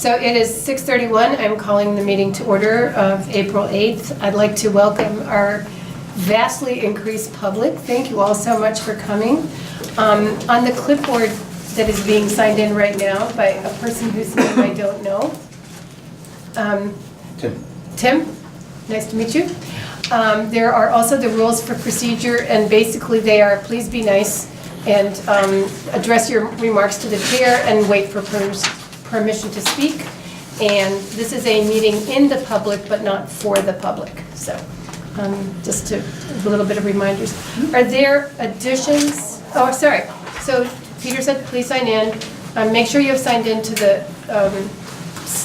So it is 6:31. I'm calling the meeting to order of April 8th. I'd like to welcome our vastly increased public. Thank you all so much for coming. On the clipboard that is being signed in right now by a person whose name I don't know. Tim, nice to meet you. There are also the rules for procedure, and basically they are, please be nice and address your remarks to the chair and wait for permission to speak. And this is a meeting in the public, but not for the public. So just a little bit of reminders. Are there additions? Oh, sorry. So Peter said, please sign in. Make sure you have signed in to the,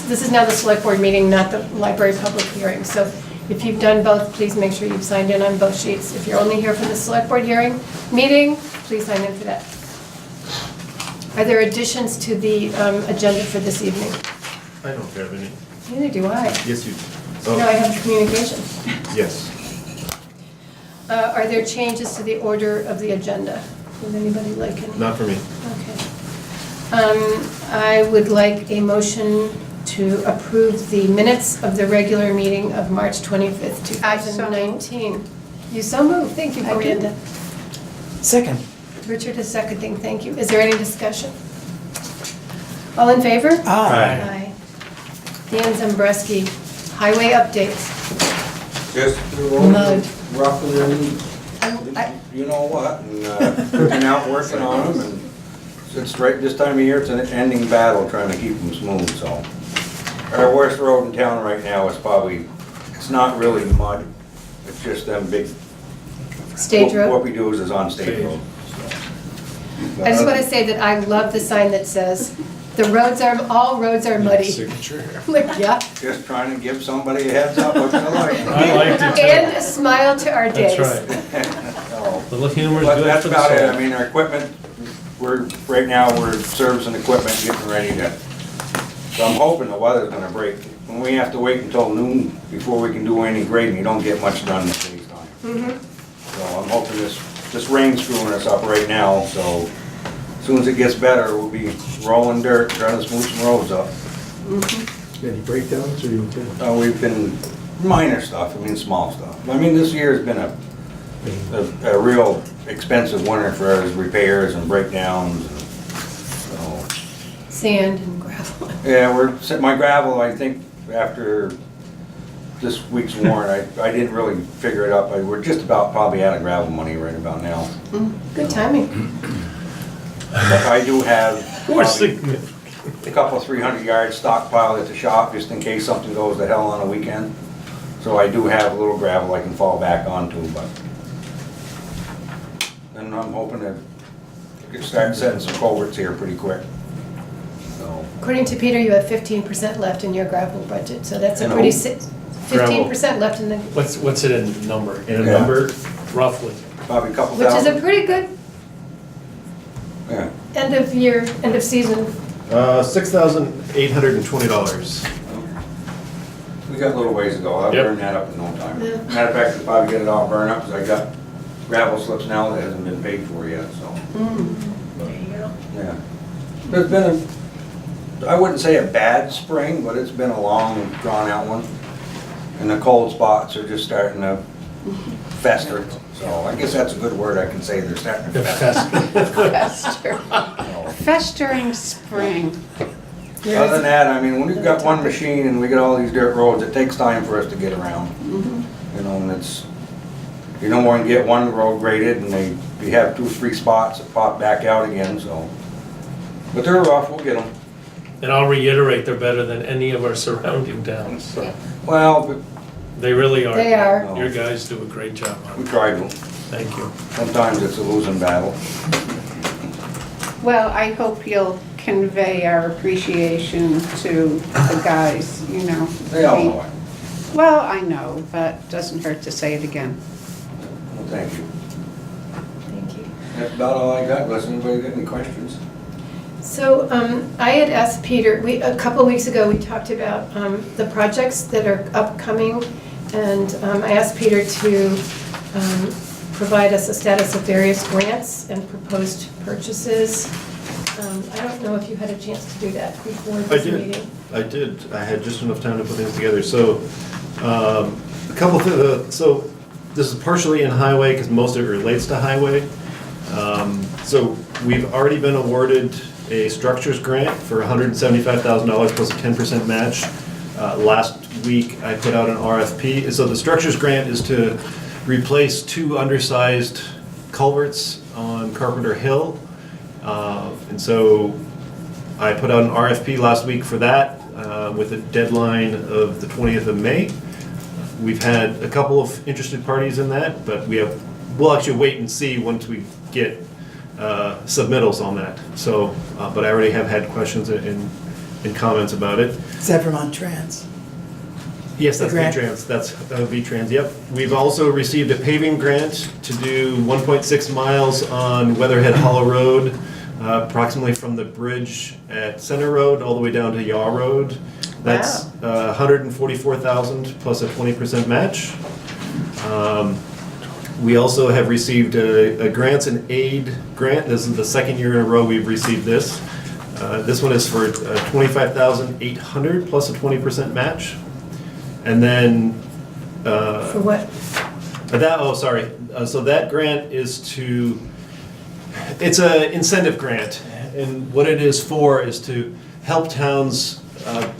this is now the select board meeting, not the library public hearing. So if you've done both, please make sure you've signed in on both sheets. If you're only here for the select board hearing meeting, please sign in for that. Are there additions to the agenda for this evening? I don't have any. Neither do I. Yes, you do. No, I have communication. Yes. Are there changes to the order of the agenda? Would anybody like any? Not for me. Okay. I would like a motion to approve the minutes of the regular meeting of March 25th, 2019. You so moved. Thank you, Miranda. Second. Richard is seconding. Thank you. Is there any discussion? All in favor? Aye. Dan Zumbruski, highway updates. Just the road, Mud. roughly, I- you know what, and been out working on them, and it's right this time of year, it's an ending battle trying to keep them smooth, so. Our worst road in town right now is probably, it's not really mud, it's just them big. Stage road? What we do is on stage road. I just want to say that I love the sign that says, all roads are muddy. Signature. Like, yeah. Just trying to give somebody a heads up what's gonna like. I liked it too. And a smile to our days. That's right. So, Little humor is but good that's for the about it, soul. I mean, our equipment, right now, we're servicing equipment, getting ready to, so I'm hoping the weather's gonna break. When we have to wait until noon before we can do any grading, you don't get much done in a day's time. So I'm hoping this rain's screwing us up right now, so as soon as it gets better, we'll be rolling dirt, trying to smooth some roads up. Any breakdowns, or you okay? We've been minor stuff, I mean, small stuff. I mean, this year's been a real expensive winter for us, repairs and breakdowns. So, Sand and gravel. yeah, my gravel, I think, after this week's warrant, I didn't really figure it up. We're just about probably out of gravel money right about now. Good timing. But I do have More probably significant. a couple 300 yards stockpiled at the shop, just in case something goes to hell on a weekend. So I do have a little gravel I can fall back onto, but. And I'm hoping to start setting some culverts here pretty quick. So, According to Peter, you have 15% left in your gravel budget, so that's a In pretty, who? 15% left in the, What's it in number? In a Yeah. number, roughly. probably a couple which is a thousand. pretty good Yeah. end of year, end of season. $6,820. We got a little ways to go. I'll Yep. burn that up in no time. Yeah. Matter of fact, I'll probably get it all burned up, because I got gravel slips now that hasn't been paid for yet, so. There you go. Yeah. There's been I wouldn't say a bad spring, but it's been a long, drawn-out one. And the cold spots are just starting to fester. So I guess that's a good word I can say, they're starting to fester. Fester. So, Festering spring. other than that, I mean, when we've got one machine and we get all these dirt roads, it takes time for us to get around. You know, and it's, you don't want to get one road graded and you have 2 or 3 spots that pop back out again, so. But they're rough, we'll get them. And I'll reiterate, they're better than any of our surrounding towns. Well, but They really are. They are. Your guys do a great job on we it. try to. Thank you. Sometimes it's a losing battle. Well, I hope you'll convey our appreciation to the guys, you know. They all know it. Well, I know, but doesn't hurt to say it again. Well, thank you. Thank you. That's about all I got, unless anybody got any questions. So I had asked Peter, a couple weeks ago, we talked about the projects that are upcoming, and I asked Peter to provide us a status of various grants and proposed purchases. I don't know if you had a chance to do that before I this did. meeting. I did. I had just enough time to put things together. So, a couple of, so this is partially in highway because most of it relates to highway. So we've already been awarded a structures grant for $175,000 plus a 10% match. Last week I put out an RFP. So the structures grant is to replace 2 undersized culverts on Carpenter Hill. And so I put out an RFP last week for that with a deadline of the 20th of May. We've had a couple of interested parties in that, but we'll actually wait and see once we get submittals on that. So, but I already have had questions and comments about it. Is that Vermont Trans? Yes, that's The grant? V-Trans, that's V-Trans, yep. We've also received a paving grant to do 1.6 miles on Weatherhead Hollow Road, approximately from the bridge at Center Road all the way down to Yaw Road. That's $144,000 plus a 20% match. We also have received a grants and aid grant. This is the second year in a row we've received this. This one is for $25,800 plus a 20% match. And then For what? so that grant is it's a incentive grant, and what it is for is to help towns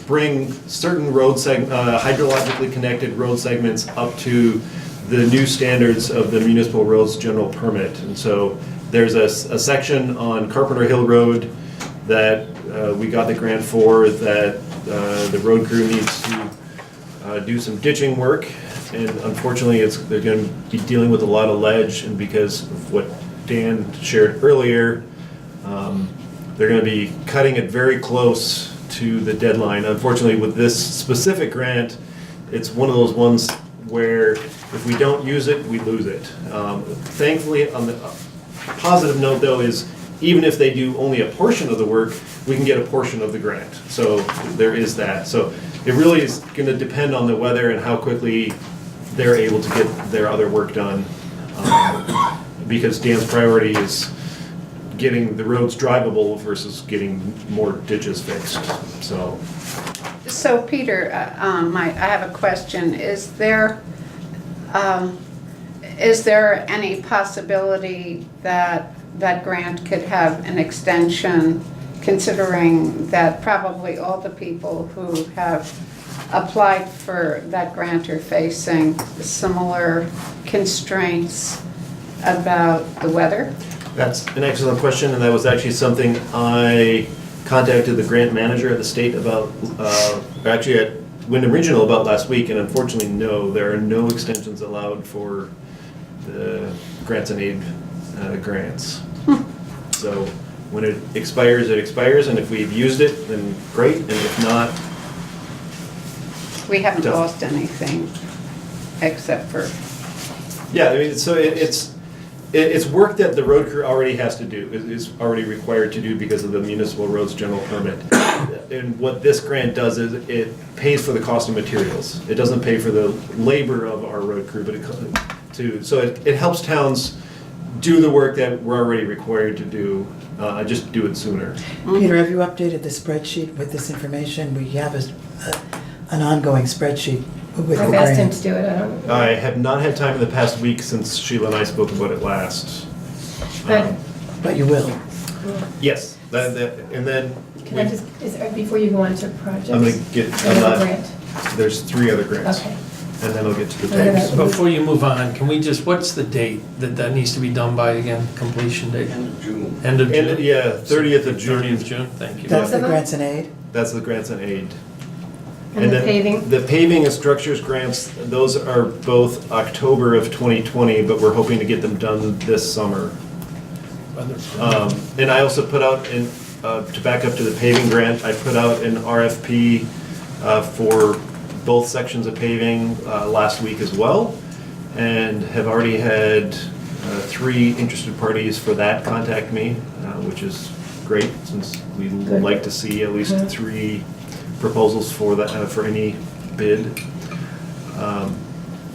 bring certain hydrologically connected road segments up to the new standards of the municipal roads general permit. And so there's a section on Carpenter Hill Road that we got the grant for, that the road crew needs to do some ditching work, and unfortunately they're going to be dealing with a lot of ledge, and because of what Dan shared earlier, they're going to be cutting it very close to the deadline. Unfortunately, with this specific grant, it's one of those ones where if we don't use it, we lose it. Thankfully, on the positive note though, is even if they do only a portion of the work, we can get a portion of the grant. So there is that. So it really is going to depend on the weather and how quickly they're able to get their other work done. Because Dan's priority is getting the roads drivable versus getting more ditches fixed. So Peter, I have a question. Is there any possibility that that grant could have an extension, considering that probably all the people who have applied for that grant are facing similar constraints about the weather? That's an excellent question, and that was actually something I contacted the grant manager at the state about, actually at Wyndham Regional about last week, and unfortunately, no, there are no extensions allowed for the grants and aid grants. So when it expires, and if we've used it, then great, and if not, We haven't Don't. lost anything except for, yeah, I mean, so it's work that the road crew already has to do, is already required to do because of the municipal roads general permit. And what this grant does is it pays for the cost of materials. It doesn't pay for the labor of our road crew, but it helps towns do the work that we're already required to do, just do it sooner. Peter, have you updated the spreadsheet with this information? We have an ongoing spreadsheet with the I've asked him grant. to do it, I don't know. I have not had time in the past week since Sheila and I spoke about it last. But But you will. Yes, and then can I just, before you go on to projects? I'm gonna get, Another grant, there's 3 other grants. okay. And then I'll get to the We're gonna- types. Before you move on, can we just, what's the date that needs to be done by again, completion date? End of June. End of June? And, yeah, 30th of June. 30th of June, thank you. That's the of them? grants and aid? That's the grants and aid. And the then paving? The paving and structures grants, those are both October of 2020, but we're hoping to get them done this summer. And I also put out, to back up to the paving grant, I put out an RFP for both sections of paving last week as well, and have already had 3 interested parties for that contact me, which is great, since we Good. like to see at least Mhm. 3 proposals for that, for any bid.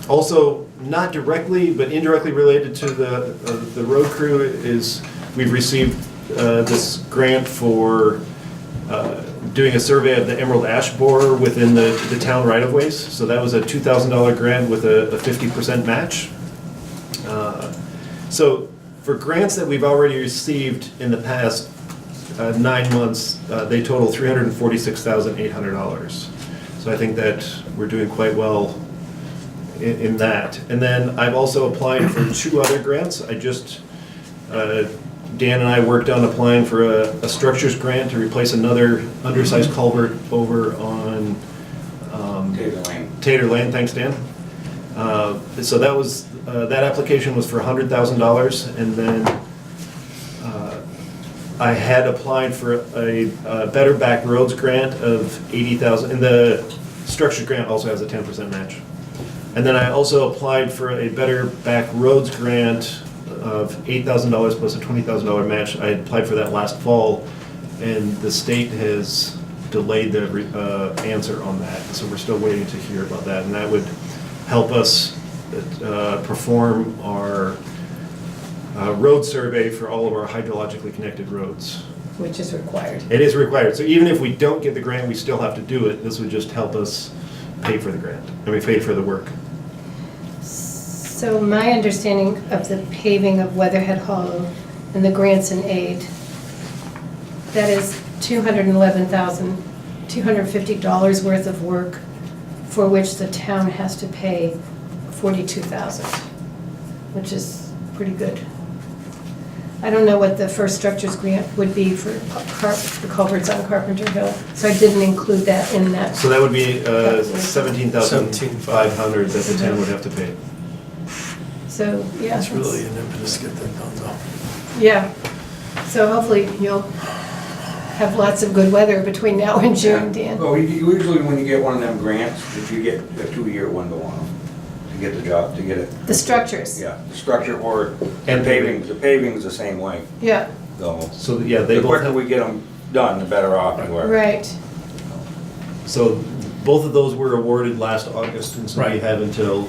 Also, not directly, but indirectly related to the road crew is, we've received this grant for doing a survey of the emerald ash borer within the town right-of-ways. So that was a $2,000 grant with a 50% match. So for grants that we've already received in the past 9 months, they total $346,800. So I think that we're doing quite well in that. And then I've also applied for 2 other grants. I just, Dan and I worked on applying for a structures grant to replace another undersized culvert over on Tater Lane, thanks Dan. So that was, that application was for $100,000, and then I had applied for a Better Back Roads grant of $80,000, and the structure grant also has a 10% match. And then I also applied for a Better Back Roads grant of $8,000 plus a $20,000 match. I applied for that last fall, and the state has delayed the answer on that, so we're still waiting to hear about that, and that would help us perform our road survey for all of our hydrologically connected roads. Which is required. It is required, so even if we don't get the grant, we still have to do it. This would just help us pay for the grant, and we pay for the work. So my understanding of the paving of Weatherhead Hollow and the grants and aid, that is $211,250 worth of work for which the town has to pay $42,000, which is pretty good. I don't know what the first structures grant would be for the culverts on Carpenter Hill, so I didn't include that in that. So that would be $17,500 that the town would have to pay. So, yeah. That's really an impetus to get that done though. Yeah, so hopefully you'll have lots of good weather between now and June, Dan. Well, usually when you get one of them grants, if you get a 2-year window on them to get the job, to get it. The structures. Yeah, the structure or, And paving, the paving's the same way. Yeah, So, yeah, they The both quicker have, we get them done, the better off we are. right. so both of those were awarded last August, and so we Right. have until,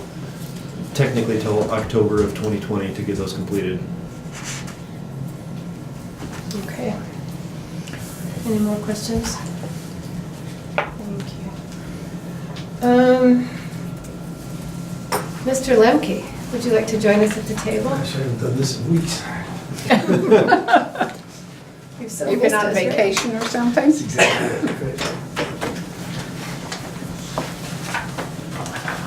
technically till October of 2020 to get those completed. Okay. Any more questions? Thank you. Mr. Lemke, would you like to join us at the table? Gosh, I haven't done this in weeks. You've so You've been missed on us, right? vacation or something? That's exactly it.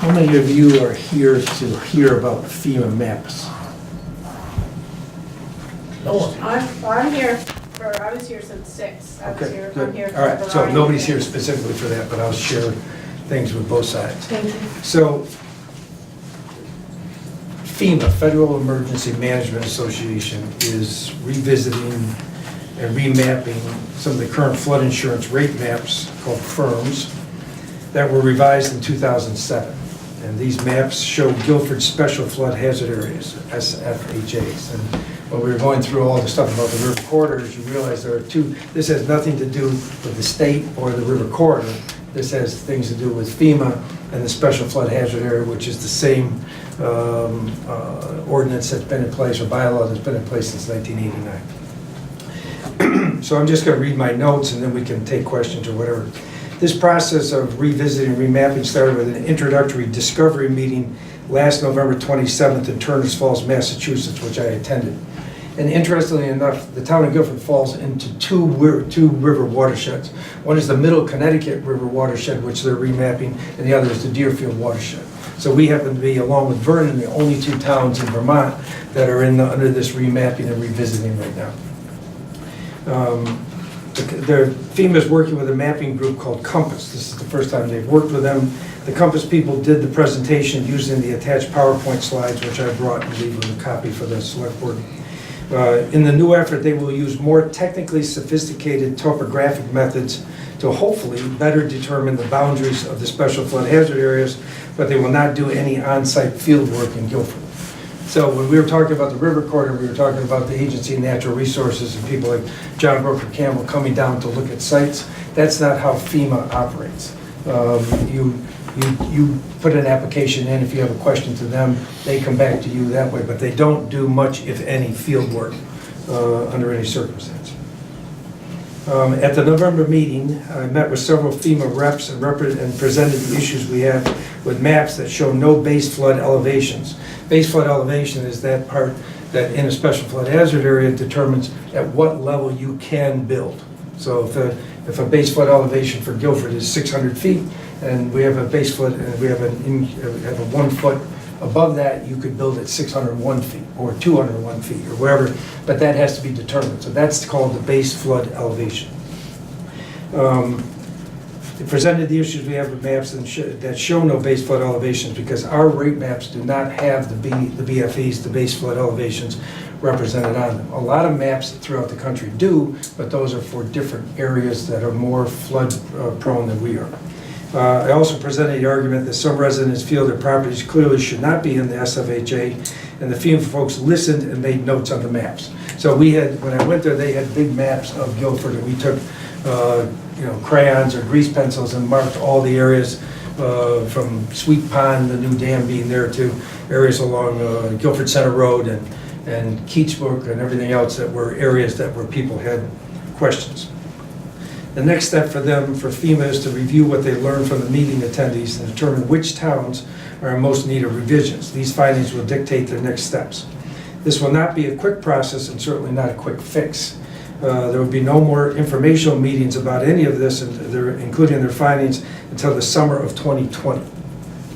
How many of you are here to hear about FEMA maps? I'm here I was here since 6. I'm Okay, here good. for All right, a so variety nobody's of here things. specifically for that, but I'll share things with both sides. Thank you. So FEMA, Federal Emergency Management Association, is revisiting and remapping some of the current flood insurance rate maps called FIRMs that were revised in 2007. And these maps show Guilford Special Flood Hazard Areas, SFHAs. And when we were going through all the stuff about the river corridors, you realize there are two, this has nothing to do with the state or the river corridor. This has things to do with FEMA and the Special Flood Hazard Area, which is the same ordinance that's been in place, or bylaw that's been in place since 1989. So I'm just going to read my notes and then we can take questions or whatever. This process of revisiting and remapping started with an introductory discovery meeting last November 27th in Turners Falls, Massachusetts, which I attended. And interestingly enough, the town of Guilford falls into two river watersheds. One is the Middle Connecticut River watershed, which they're remapping, and the other is the Deerfield watershed. So we happen to be, along with Vernon, the only two towns in Vermont that are under this remapping and revisiting right now. FEMA's working with a mapping group called Compass. This is the first time they've worked with them. The Compass people did the presentation using the attached PowerPoint slides, which I brought and leave with a copy for the select board. In the new effort, they will use more technically sophisticated topographic methods to hopefully better determine the boundaries of the special flood hazard areas, but they will not do any on-site field work in Guilford. So when we were talking about the river corridor, we were talking about the Agency of Natural Resources and people like John Brooker Campbell coming down to look at sites. That's not how FEMA operates. You put an application in, if you have a question to them, they come back to you that way, but they don't do much, if any, field work. under any circumstance. At the November meeting, I met with several FEMA reps and presented the issues we have with maps that show no base flood elevations. Base flood elevation is that part that in a special flood hazard area determines at what level you can build. So if a base flood elevation for Guilford is 600 feet, and we have a base flood, and we have a 1 foot above that, you could build at 601 feet or 201 feet or wherever, but that has to be determined. So that's called the base flood elevation. It presented the issues we have with maps that show no base flood elevations because our rate maps do not have the BFEs, the base flood elevations, represented on them. A lot of maps throughout the country do, but those are for different areas that are more flood prone than we are. I also presented the argument that some residents feel their properties clearly should not be in the SFHA, and the FEMA folks listened and made notes on the maps. So we had, when I went there, they had big maps of Guilford, and we took crayons or grease pencils and marked all the areas from Sweet Pond, the new dam being there, to areas along Guilford Center Road and Keachbrook and everything else that were areas that where people had questions. The next step for them, for FEMA, is to review what they learned from the meeting attendees and determine which towns are in most need of revisions. These findings will dictate their next steps. This will not be a quick process and certainly not a quick fix. There will be no more informational meetings about any of this, including their findings, until the summer of 2020.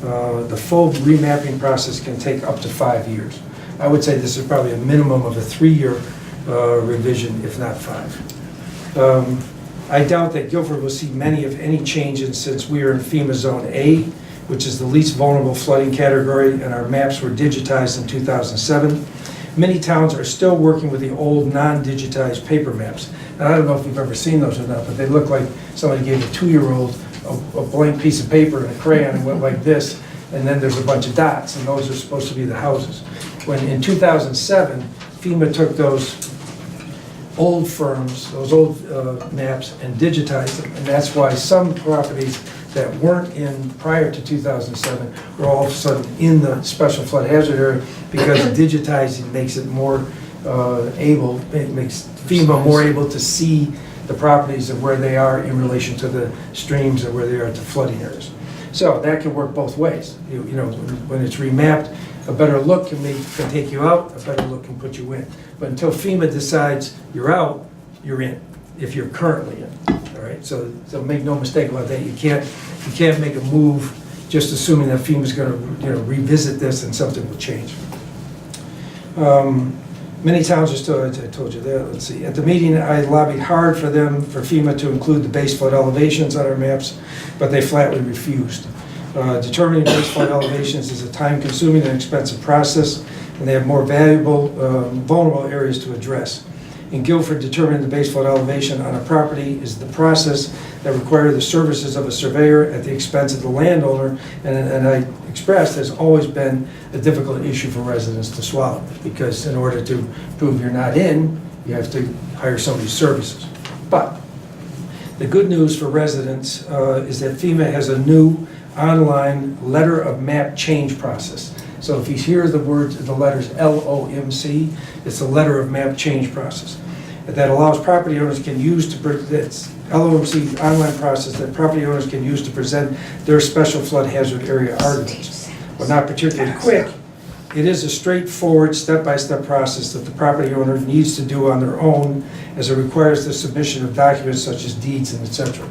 The full remapping process can take up to 5 years. I would say this is probably a minimum of a 3-year revision, if not 5. I doubt that Guilford will see many, if any, changes since we are in FEMA Zone A, which is the least vulnerable flooding category, and our maps were digitized in 2007. Many towns are still working with the old non-digitized paper maps. And I don't know if you've ever seen those or not, but they look like somebody gave a 2-year-old a blank piece of paper and a crayon and went like this, and then there's a bunch of dots, and those are supposed to be the houses. When in 2007, FEMA took those old firms, those old maps, and digitized them, and that's why some properties that weren't in prior to 2007 were all of a sudden in the special flood hazard area, because digitizing makes it more it makes FEMA more able to see the properties and where they are in relation to the streams or where they are to flooding areas. So that can work both ways. You know, when it's remapped, a better look can take you out, a better look can put you in. But until FEMA decides you're out, you're in, if you're currently in. All right, so make no mistake about that. You can't make a move just assuming that FEMA's going to revisit this and something will change. Many towns are still, I told you that, let's see. At the meeting, I lobbied hard for FEMA to include the base flood elevations on our maps, but they flatly refused. Determining base flood elevations is a time-consuming and expensive process, and they have more valuable, vulnerable areas to address. In Guilford, determining the base flood elevation on a property is the process that requires the services of a surveyor at the expense of the landowner, and I expressed has always been a difficult issue for residents to swallow, because in order to prove you're not in, you have to hire somebody's services. But the good news for residents is that FEMA has a new online letter of map change process. So if you hear the letters LOMC, it's a letter of map change process that allows property owners can use that's LOMC online process that property owners can use to present their special flood hazard area arguments. Well, not particularly quick. It is a straightforward step-by-step process that the property owner needs to do on their own, as it requires the submission of documents such as deeds and etc.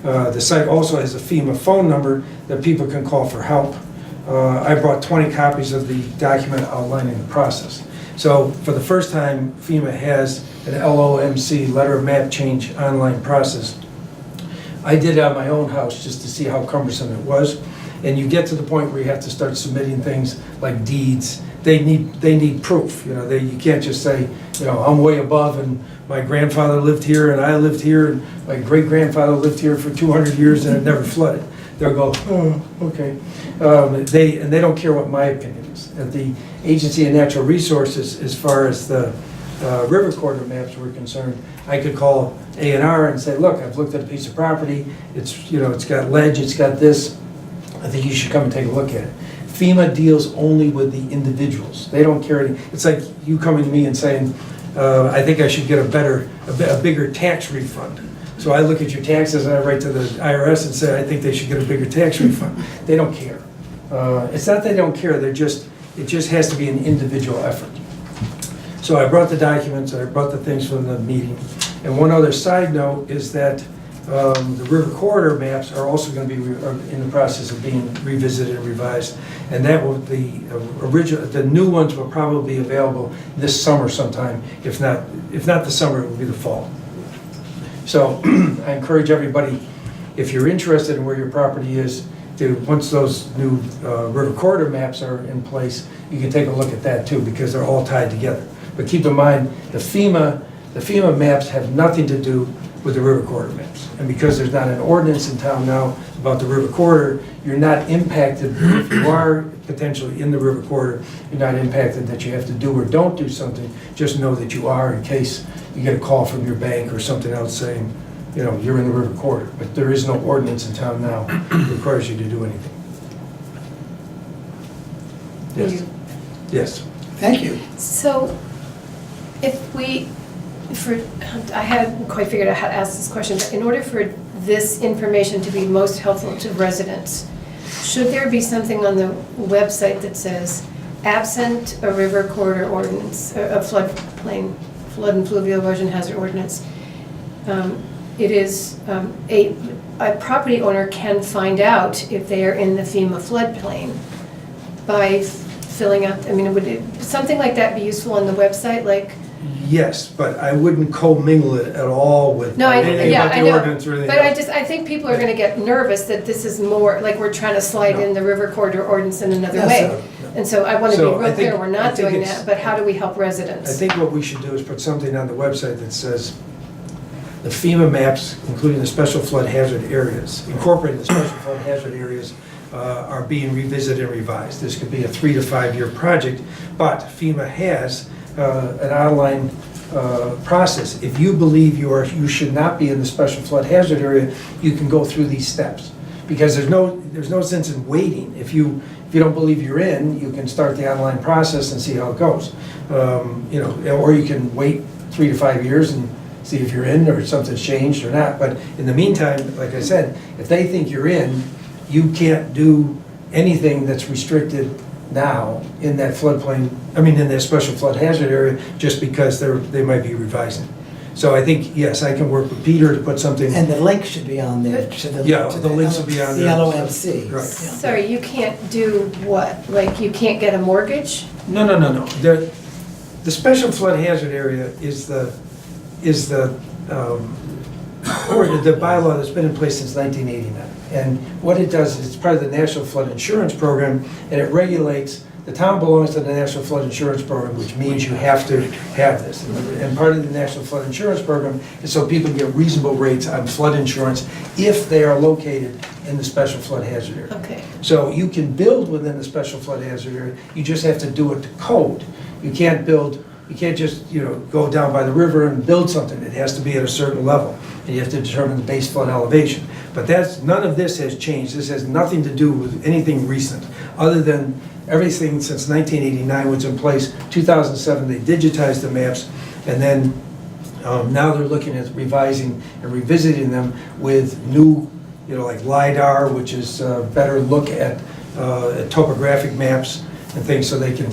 The site also has a FEMA phone number that people can call for help. I brought 20 copies of the document outlining the process. So for the first time, FEMA has an LOMC, letter of map change online process. I did it on my own house just to see how cumbersome it was. And you get to the point where you have to start submitting things like deeds. They need proof. You can't just say, I'm way above and my grandfather lived here and I lived here and my great-grandfather lived here for 200 years and it never flooded. They'll go, oh, okay. They don't care what my opinion is. At the Agency of Natural Resources, as far as the river corridor maps were concerned, I could call A&R and say, look, I've looked at a piece of property. It's got ledge, it's got this. I think you should come and take a look at it. FEMA deals only with the individuals. They don't care. It's like you coming to me and saying, I think I should get a bigger tax refund. So I look at your taxes and I write to the IRS and say, I think they should get a bigger tax refund. They don't care. It's not they don't care, it just has to be an individual effort. So I brought the documents, I brought the things from the meeting. And one other side note is that the river corridor maps are also going to be in the process of being revisited and revised. And that will, the new ones will probably be available this summer sometime. If not the summer, it will be the fall. So I encourage everybody, if you're interested in where your property is, to, once those new river corridor maps are in place, you can take a look at that too, because they're all tied together. But keep in mind, the FEMA maps have nothing to do with the river corridor maps. And because there's not an ordinance in town now about the river corridor, you're not impacted. If you are potentially in the river corridor, you're not impacted that you have to do or don't do something. Just know that you are, in case you get a call from your bank or something else saying, you know, you're in the river corridor. But there is no ordinance in town now that requires you to do anything. Yes. Yes. Thank you. So I hadn't quite figured out how to ask this question, but in order for this information to be most helpful to residents, should there be something on the website that says, absent a river corridor ordinance, a floodplain, flood and fluvial erosion hazard ordinance, it is a property owner can find out if they are in the FEMA floodplain by filling out, I mean, would something like that be useful on the website, like? Yes, but I wouldn't commingle it at all with No, anything about the ordinance or anything but else. I think people are gonna get nervous that this is more, like we're trying to slide in the river corridor ordinance in another Yes, way. no. And so I wanna be So I real clear, think- we're I not think doing it's- that, but how do we help I residents? think what we should do is put something on the website that says, the FEMA maps, including the special flood hazard areas, incorporating the special flood hazard areas, are being revisited and revised. This could be a 3 to 5 year project, but FEMA has an online process. If you believe you should not be in the special flood hazard area, you can go through these steps. Because there's no sense in waiting. If you don't believe you're in, you can start the online process and see how it goes. You know, or you can wait 3 to 5 years and see if you're in or if something's changed or not. But in the meantime, like I said, if they think you're in, you can't do anything that's restricted now in that floodplain, I mean in that special flood hazard area, just because they might be revising. So I think, yes, I can work with Peter to put something. And the link should be on there. to Yeah, the links will be on there. The LOMC. Right. Yeah. Sorry, you can't do what? Like, you can't get a mortgage? No. The special flood hazard area is the bylaw that's been in place since 1989. And what it does is it's part of the National Flood Insurance Program, and it regulates, the town belongs to the National Flood Insurance Program, which means you have to have this. And part of the National Flood Insurance Program is so people get reasonable rates on flood insurance if they are located in the special flood hazard area. Okay. So you can build within the special flood hazard area, you just have to do it to code. You can't just, go down by the river and build something. It has to be at a certain level, and you have to determine the base flood elevation. But none of this has changed. This has nothing to do with anything recent, other than everything since 1989 was in place. 2007, they digitized the maps, and then now they're looking at revising and revisiting them with new, like LIDAR, which is a better look at topographic maps and things, so they can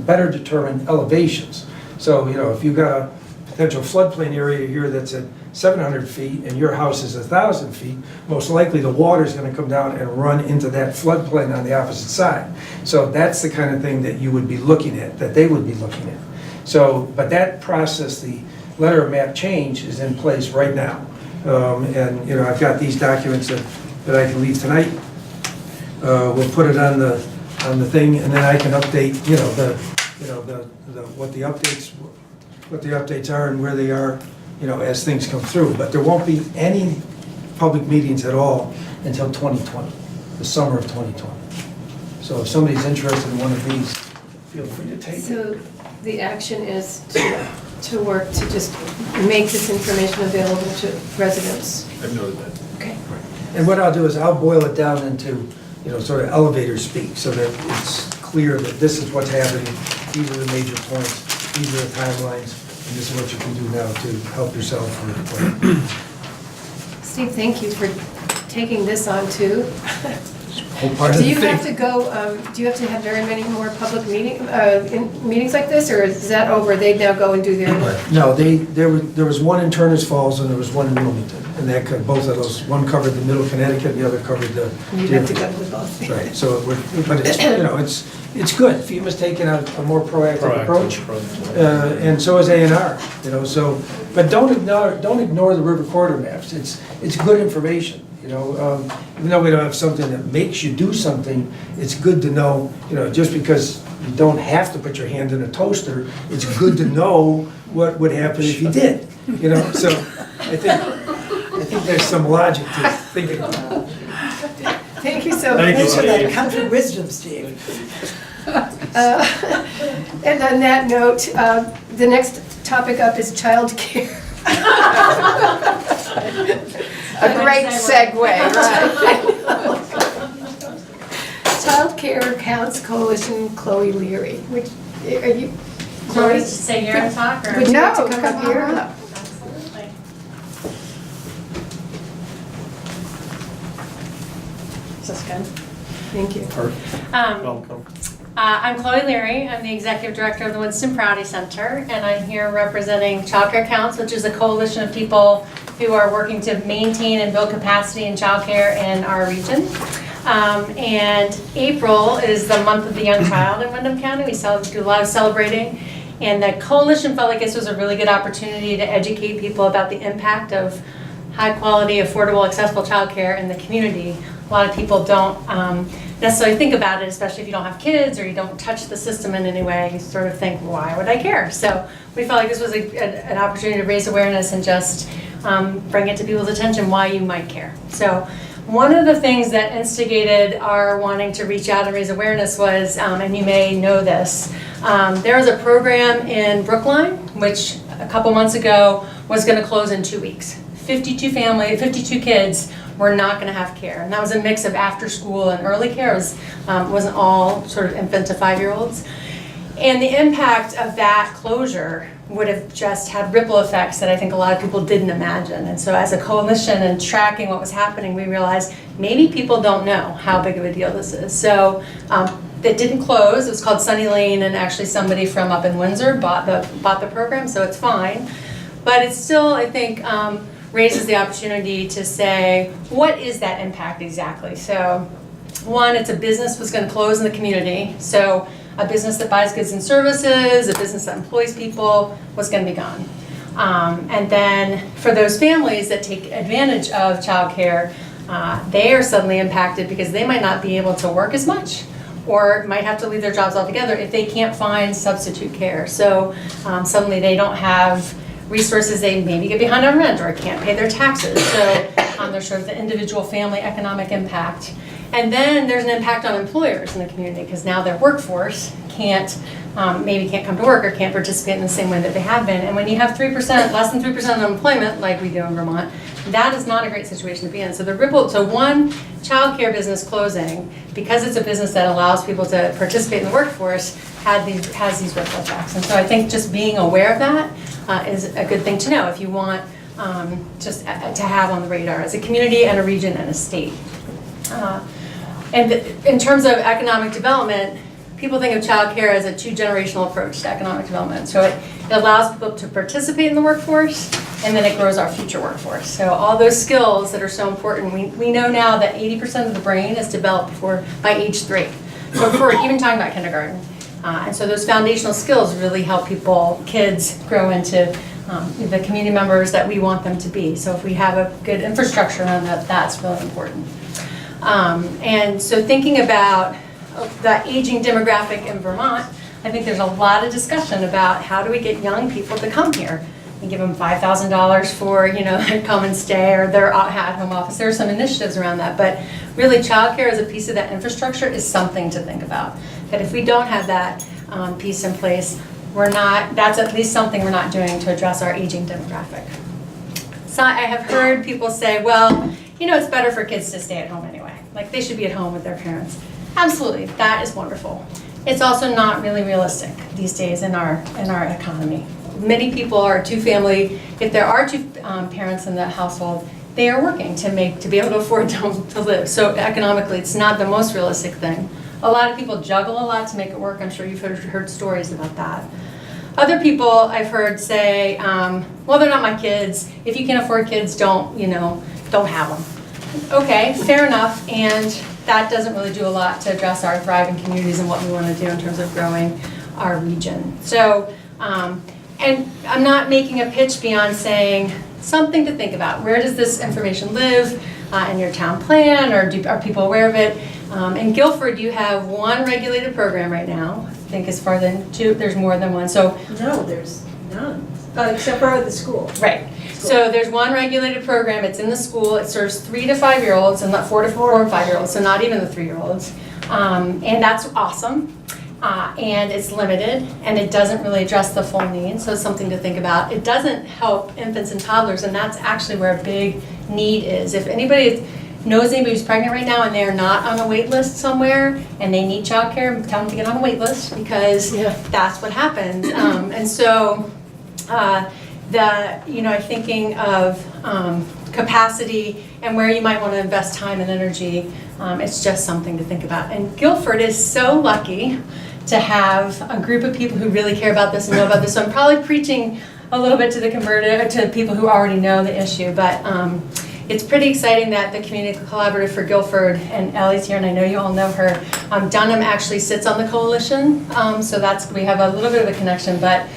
better determine elevations. So, if you've got a potential floodplain area here that's at 700 feet and your house is 1,000 feet, most likely the water is going to come down and run into that floodplain on the opposite side. So that's the kind of thing that you would be looking at, that they would be looking at. So, but that process, the letter of map change, is in place right now. And, I've got these documents that I can leave tonight. We'll put it on the thing, and then I can update, what the updates are and where they are, as things come through. But there won't be any public meetings at all until 2020, the summer of 2020. So if somebody's interested in one of these, feel free to take it. So the action is to work to just make this information available to residents. I've noted that. Okay. And what I'll do is I'll boil it down into, sort of elevator speak, so that it's clear that this is what's happening, these are the major points, these are the timelines, And this is what you can do now to help yourself or whatever. Steve, thank you for taking this on too. Whole part of Do the you have thing. to go, do you have to have very many more public meetings like this, or is that over? They now go and do their work? No, there was one in Turner's Falls and there was one in Wilmington. And that could, both of those, one covered the middle Connecticut, the other covered the. You have to go to both. Right, so, but it's, you know, it's good. FEMA's taking a more proactive approach. And so is A&R, you know, so, but don't ignore the river corridor maps. It's good information, you know. Even though we don't have something that makes you do something, it's good to know, you know, just because you don't have to put your hand in a toaster, it's good to know what would happen if you did, you know. So I think there's some logic to thinking about it. Thank you so much. Thank you. Thanks for that country wisdom, Steve. And on that note, the next topic up is childcare. A great segue, right? Childcare Counts Coalition, Chloe Leary, which, are you? So we just stay here and talk, or? Would you like to No, come come up here? on up. Absolutely. Is this good? Thank you. Welcome. I'm Chloe Leary. I'm the Executive Director of the Winston Prouty Center, and I'm here representing Childcare Counts, which is a coalition of people who are working to maintain and build capacity in childcare in our region. And April is the month of the young child in Windham County. We do a lot of celebrating, and the coalition felt like this was a really good opportunity to educate people about the impact of high quality, affordable, accessible childcare in the community. A lot of people don't necessarily think about it, especially if you don't have kids or you don't touch the system in any way. You sort of think, why would I care? So we felt like this was an opportunity to raise awareness and just bring it to people's attention why you might care. So one of the things that instigated our wanting to reach out and raise awareness was, and you may know this, there was a program in Brookline, which a couple months ago was going to close in 2 weeks. 52 kids were not going to have care, and that was a mix of after school and early care. It wasn't all sort of infant to 5-year-olds. And the impact of that closure would have just had ripple effects that I think a lot of people didn't imagine. And so as a coalition and tracking what was happening, we realized maybe people don't know how big of a deal this is. So it didn't close. It was called Sunny Lane, and actually somebody from up in Windsor bought the program, so it's fine. But it's still, I think, raises the opportunity to say, what is that impact exactly? So one, it's a business was going to close in the community. So a business that buys goods and services, a business that employs people was going to be gone. And then for those families that take advantage of childcare, they are suddenly impacted because they might not be able to work as much or might have to leave their jobs altogether if they can't find substitute care. So suddenly they don't have resources, they maybe get behind on rent or can't pay their taxes. So there's sort of the individual family economic impact. And then there's an impact on employers in the community because now their workforce maybe can't come to work or can't participate in the same way that they have been. And when you have 3%, less than 3% unemployment, like we do in Vermont, that is not a great situation to be in. So one childcare business closing, because it's a business that allows people to participate in the workforce, has these ripple effects. And so I think just being aware of that is a good thing to know if you want just to have on the radar as a community and a region and a state. And in terms of economic development, people think of childcare as a 2-generational approach to economic development. So it allows people to participate in the workforce, and then it grows our future workforce. So all those skills that are so important, we know now that 80% of the brain is developed by age 3. So before even talking about kindergarten. And so those foundational skills really help kids grow into the community members that we want them to be. So if we have a good infrastructure around that, that's really important. And so thinking about the aging demographic in Vermont, I think there's a lot of discussion about how do we get young people to come here and give them $5,000 for, come and stay or their at-home office. There are some initiatives around that, but really childcare as a piece of that infrastructure is something to think about. That if we don't have that piece in place, that's at least something we're not doing to address our aging demographic. So I have heard people say, well, it's better for kids to stay at home anyway. Like they should be at home with their parents. Absolutely, that is wonderful. It's also not really realistic these days in our economy. many people are two-family, if there are two parents in the household, they are working to be able to afford to live. So economically, it's not the most realistic thing. A lot of people juggle a lot to make it work. I'm sure you've heard stories about that. Other people I've heard say, well, they're not my kids. If you can afford kids, don't have them. Okay, fair enough. And that doesn't really do a lot to address our thriving communities and what we want to do in terms of growing our region. So, and I'm not making a pitch beyond saying something to think about. Where does this information live in your town plan, or are people aware of it? In Guilford, you have one regulated program right now. I think as far than two, there's more than one. So No, there's none, except for the school. right. So there's one regulated program. It's in the school. It serves 3 to 5 year olds and not 4 and 5 year olds. So not even the 3 year olds. And that's awesome. And it's limited, and it doesn't really address the full need, so it's something to think about. It doesn't help infants and toddlers, and that's actually where a big need is. If anybody knows anybody who's pregnant right now and they're not on a wait list somewhere and they need childcare, tell them to get on a wait list, because that's what happens. And so thinking of capacity and where you might want to invest time and energy, it's just something to think about. And Guilford is so lucky to have a group of people who really care about this and know about this. So I'm probably preaching a little bit to the converted, to people who already know the issue, but it's pretty exciting that the Community Collaborative for Guilford, and Ellie's here, and I know you all know her. Dunham actually sits on the coalition, so we have a little bit of a connection, but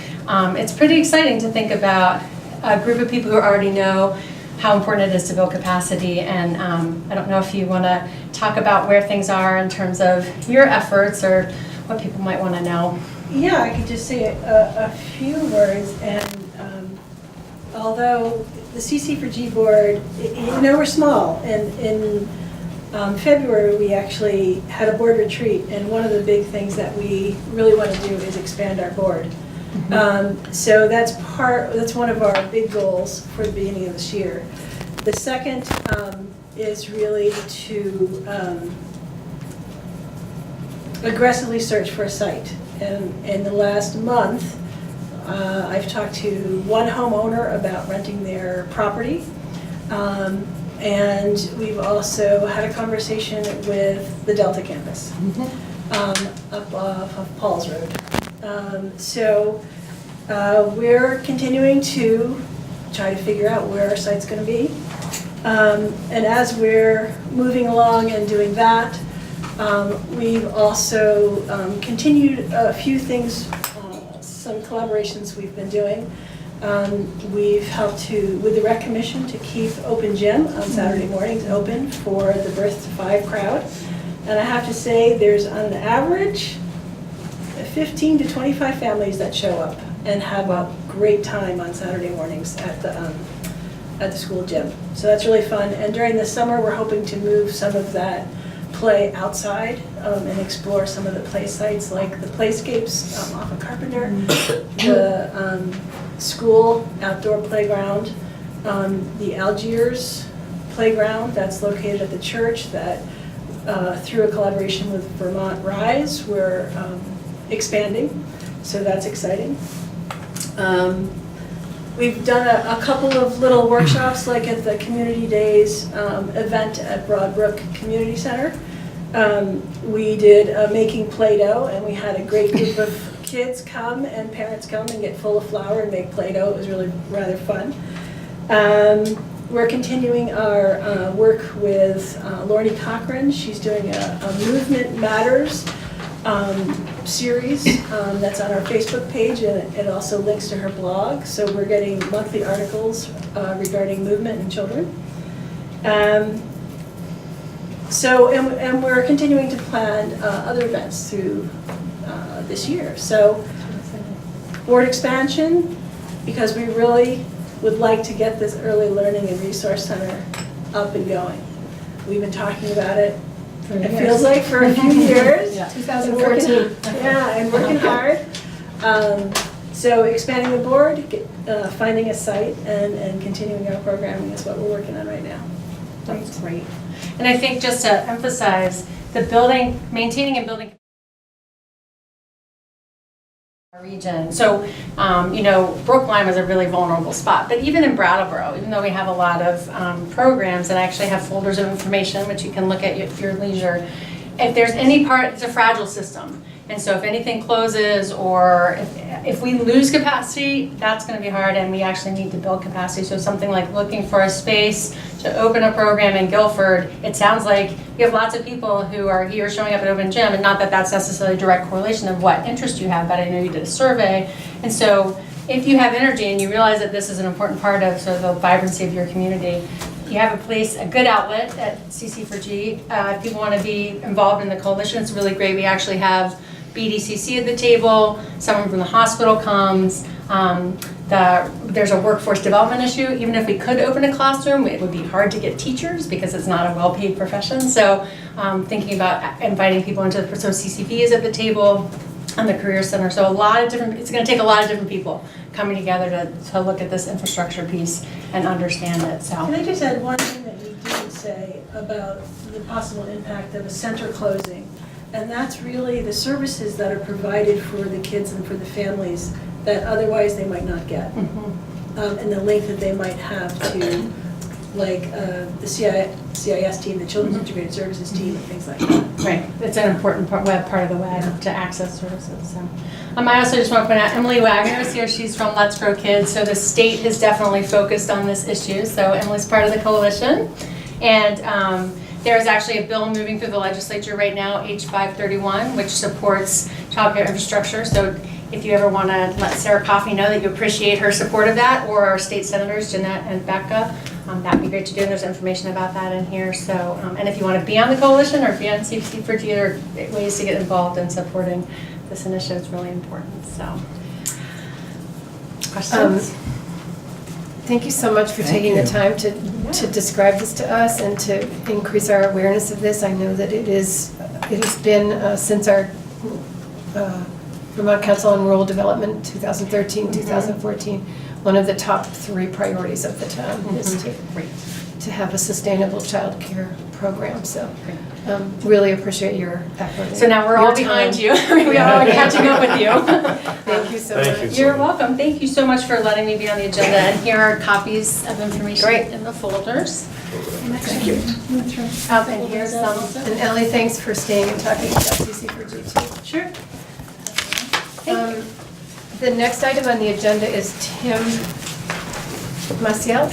it's pretty exciting to think about a group of people who already know how important it is to build capacity. And I don't know if you want to talk about where things are in terms of your efforts, or what people might want to know. Yeah, I could just say a few words. And although the CC4G board, we're small, and in February we actually had a board retreat, and one of the big things that we really want to do is expand our board. So that's one of our big goals for the beginning of this year. The second is really to aggressively search for a site. And in the last month, I've talked to one homeowner about renting their property. And we've also had a conversation with the Delta campus up off of Paul's Road. So we're continuing to try to figure out where our site's going to be. And as we're moving along and doing that, we've also continued a few things, some collaborations we've been doing. We've helped with the Rec Commission to keep Open Gym on Saturday mornings open for the Birth to 5 crowd. And I have to say, there's on average 15 to 25 families that show up and have a great time on Saturday mornings at the school gym. So that's really fun. And during the summer, we're hoping to move some of that play outside and explore some of the play sites, like the Playscapes off of Carpenter, the school outdoor playground, the Algiers playground that's located at the church that through a collaboration with Vermont Rise, we're expanding, so that's exciting. We've done a couple of little workshops, like at the Community Days event at Broadbrook Community Center. We did making Play-Doh, and we had a great group of kids come and parents come and get full of flour and make Play-Doh. It was really rather fun. We're continuing our work with Lornie Cochran. She's doing a Movement Matters series that's on our Facebook page, and it also links to her blog. So we're getting monthly articles regarding movement and children. And we're continuing to plan other events through this year. So board expansion, because we really would like to get this early learning and resource center up and going. We've been talking about it, it feels like, for a few years. 2014. And working hard. So expanding the board, finding a site, and continuing our programming is what we're working on right now. That's great. And I think, just to emphasize, maintaining and building region. So, Brookline was a really vulnerable spot, but even in Brattleboro, even though we have a lot of programs and actually have folders of information, which you can look at at your leisure, if there's any part, it's a fragile system. And so if anything closes or if we lose capacity, that's going to be hard, and we actually need to build capacity. So something like looking for a space to open a program in Guilford, it sounds like you have lots of people who are here showing up at Open Gym, and not that that's necessarily a direct correlation of what interest you have, but I know you did a survey. And so if you have energy and you realize that this is an important part of sort of the vibrancy of your community, you have a place, a good outlet at CC4G. If people want to be involved in the coalition, it's really great. We actually have BDCC at the table, someone from the hospital comes. There's a workforce development issue. Even if we could open a classroom, it would be hard to get teachers because it's not a well-paid profession. So thinking about inviting people into the, so CCP is at the table and the Career Center. So it's going to take a lot of different people coming together to look at this infrastructure piece and understand it. So Can I just add one thing that you didn't say about the possible impact of a center closing? And that's really the services that are provided for the kids and for the families that otherwise they might not get. And the link that they might have to, like, the CIS team, the Children's Integrated Services team, and things like that. right, it's an important part of the web to access services. So I also just want to point out Emily Wagner is here. She's from Let's Grow Kids. So the state is definitely focused on this issue. So Emily's part of the coalition, and there's actually a bill moving through the legislature right now, H531, which supports childcare infrastructure. So if you ever want to let Sarah Coffey know that you appreciate her support of that, or our state senators, Jeanette and Becca, that would be great to do. And there's information about that in here. So, and if you want to be on the coalition or be on CC4G, there are ways to get involved in supporting this initiative. It's really important. So, questions? Thank you so much for taking the time to describe this to us and to increase our awareness of this. I know that it has been since our Vermont Council on Rural Development 2013, 2014, one of the top 3 priorities of the town is to have a sustainable child care program. So really appreciate your effort. So now we're all behind you. We are catching up with you. Thank you so much. Thank you. You're welcome. Thank you so much for letting me be on the agenda. And here are copies of information in the folders. Thank you. And here's some. And Ellie, thanks for staying and talking about CC4G too. Sure. The next item on the agenda is Tim Maciel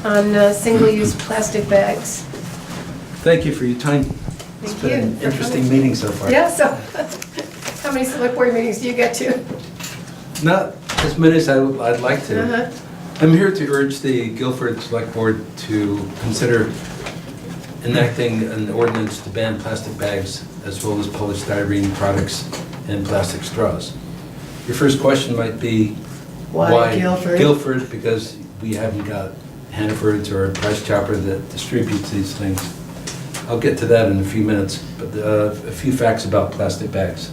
on single-use plastic bags. Thank you for your time. It's Thank been you. an interesting meeting so far. Yeah, so how many select board meetings do you get to? Not as many as I'd like to. Uh-huh. I'm here to urge the Guilford Select Board to consider enacting an ordinance to ban plastic bags as well as polystyrene products and plastic straws. Your first question might be, Why Guilford? Guilford, because we haven't got Hannaford's or Price Chopper that distributes these things. I'll get to that in a few minutes, but a few facts about plastic bags.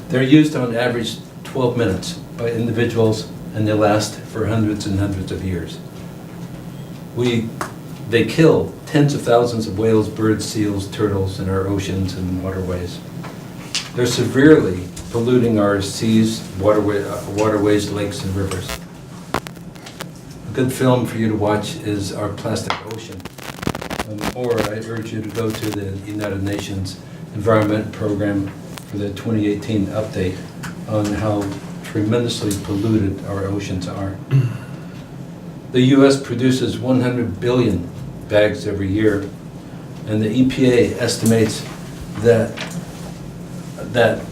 They're used on average 12 minutes by individuals, and they last for hundreds and hundreds of years. They kill tens of thousands of whales, birds, seals, turtles in our oceans and waterways. They're severely polluting our seas, waterways, lakes, and rivers. A good film for you to watch is Our Plastic Ocean. Or I urge you to go to the United Nations Environment Program for the 2018 update on how tremendously polluted our oceans are. The U.S. produces 100 billion bags every year, and the EPA estimates that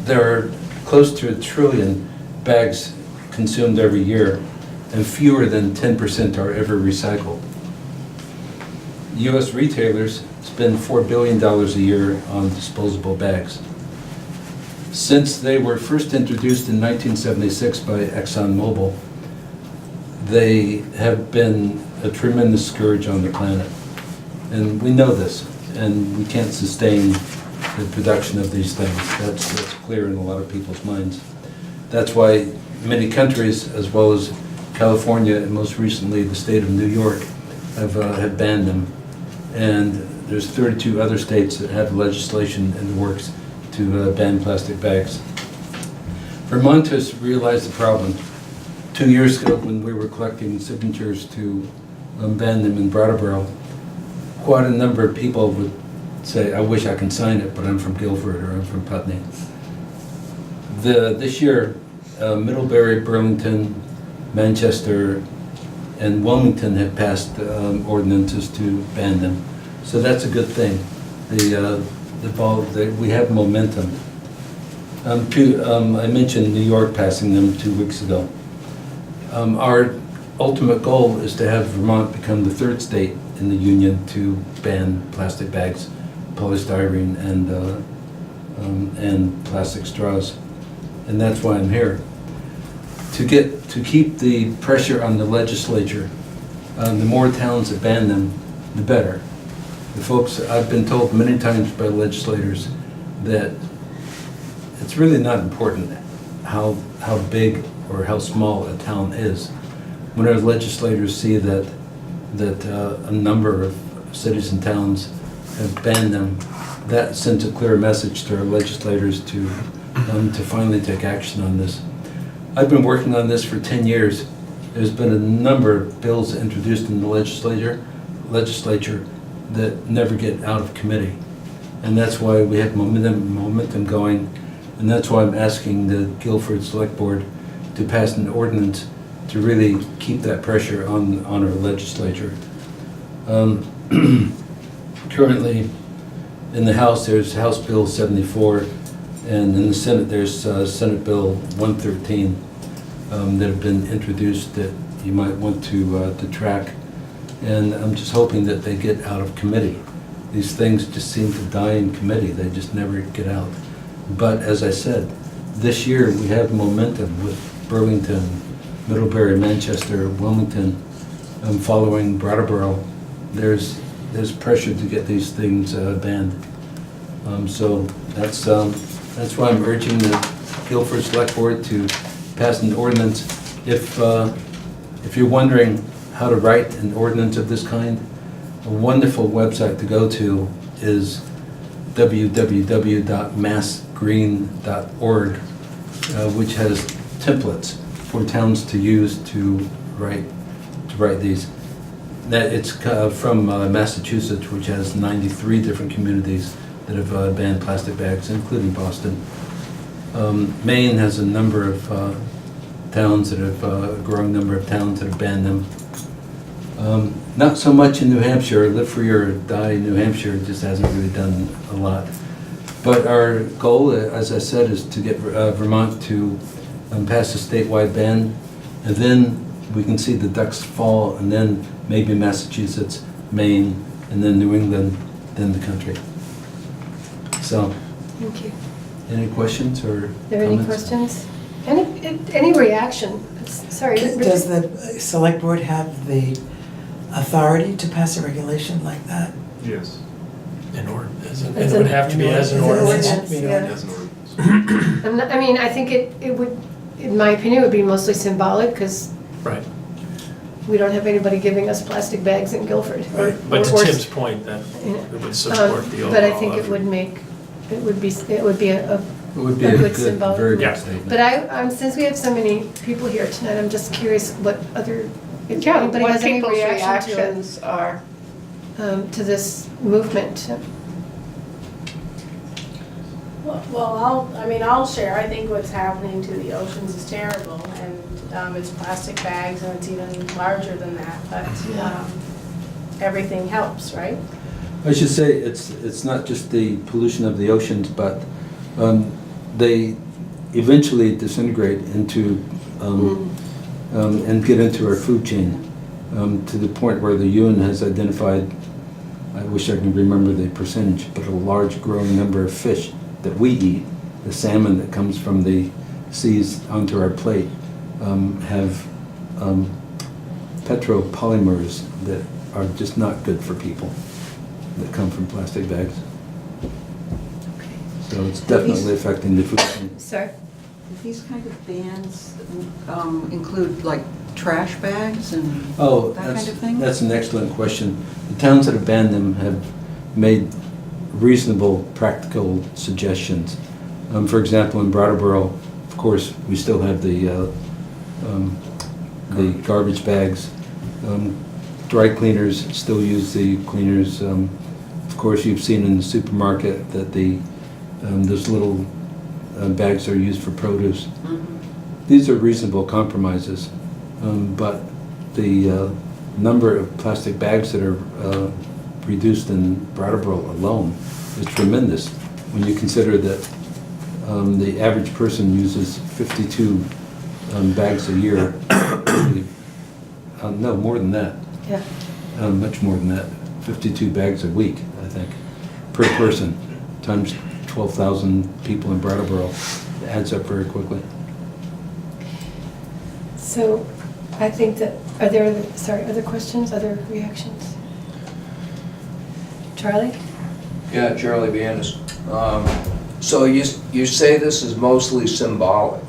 there are close to 1 trillion bags consumed every year, and fewer than 10% are ever recycled. U.S. retailers spend $4 billion a year on disposable bags. Since they were first introduced in 1976 by ExxonMobil, they have been a tremendous scourge on the planet. And we know this, and we can't sustain the production of these things. That's clear in a lot of people's minds. That's why many countries, as well as California and most recently the state of New York, have banned them. And there's 32 other states that have legislation in the works to ban plastic bags. Vermonters realized the problem 2 years ago when we were collecting signatures to ban them in Brattleboro. Quite a number of people would say, I wish I can sign it, but I'm from Guilford or I'm from Putney. This year, Middlebury, Burlington, Manchester, and Wilmington have passed ordinances to ban them. So that's a good thing. We have momentum. I mentioned New York passing them 2 weeks ago. Our ultimate goal is to have Vermont become the 3rd state in the union to ban plastic bags, polystyrene, and plastic straws. And that's why I'm here. To keep the pressure on the legislature, the more towns that ban them, the better. The folks, I've been told many times by legislators that it's really not important how big or how small a town is. When our legislators see that a number of cities and towns have banned them, that sends a clear message to our legislators to finally take action on this. I've been working on this for 10 years. There's been a number of bills introduced in the legislature that never get out of committee. And that's why we have momentum going, and that's why I'm asking the Guilford Select Board to pass an ordinance to really keep that pressure on our legislature. Currently, in the House, there's House Bill 74, and in the Senate, there's Senate Bill 113 that have been introduced that you might want to track. And I'm just hoping that they get out of committee. These things just seem to die in committee. They just never get out. But as I said, this year we have momentum with Burlington, Middlebury, Manchester, Wilmington, following Brattleboro. There's pressure to get these things banned. So that's why I'm urging the Guilford Select Board to pass an ordinance. If you're wondering how to write an ordinance of this kind, a wonderful website to go to is www.massgreen.org, which has templates for towns to use to write these. That it's from Massachusetts, which has 93 different communities that have banned plastic bags, including Boston. Maine has a number of towns that have a growing number of towns that have banned them. Not so much in New Hampshire. Live Free or Die New Hampshire just hasn't really done a lot. But our goal, as I said, is to get Vermont to pass a statewide ban, and then we can see the ducks fall, and then maybe Massachusetts, Maine, and then New England, then the country. So, Thank you. any questions or Are there any comments? questions? Any reaction? Sorry. Does the select board have the authority to pass a regulation like that? Yes. It It's would have to be as an ordinance. Has to be an Yeah. ordinance. As an ordinance. I mean, I think it would, in my opinion, would be mostly symbolic, because Right, we don't have anybody giving us plastic bags in Guilford. but to or- Tim's point, that Yeah. it would support the overall But I think it effort. would make, it would be a, It would be a a good good, symbolic very Yeah. good statement. but since we have so many people here tonight, I'm just curious what other, if Yeah, anybody what has any people's reaction reactions are. to this movement. Well, I'll share. I think what's happening to the oceans is terrible, and it's plastic bags, and it's even larger than that, but everything helps, right? I should say, it's not just the pollution of the oceans, but they eventually disintegrate into, and get into our food chain, to the point where the UN has identified, I wish I could remember the percentage, but a large growing number of fish that we eat, the salmon that comes from the seas onto our plate, have petropolymers that are just not good for people, that come from plastic bags. So it's definitely affecting the food chain. Sorry? Do these kind of bans include like trash bags and Oh, that kind of thing? that's an excellent question. The towns that have banned them have made reasonable, practical suggestions. For example, in Brattleboro, Of course, we still have the garbage bags. Dry cleaners still use the cleaners. Of course, you've seen in the supermarket that those little bags are used for produce. These are reasonable compromises, but the number of plastic bags that are reduced in Brattleboro alone is tremendous when you consider that the average person uses 52 bags a year. No, more than that. Yeah. Much more than that. 52 bags a week, I think, per person, times 12,000 people in Brattleboro. It adds up very quickly. So I think that, are there other questions, other reactions? Charlie? Yeah, Charlie Bannis. So you say this is mostly symbolic,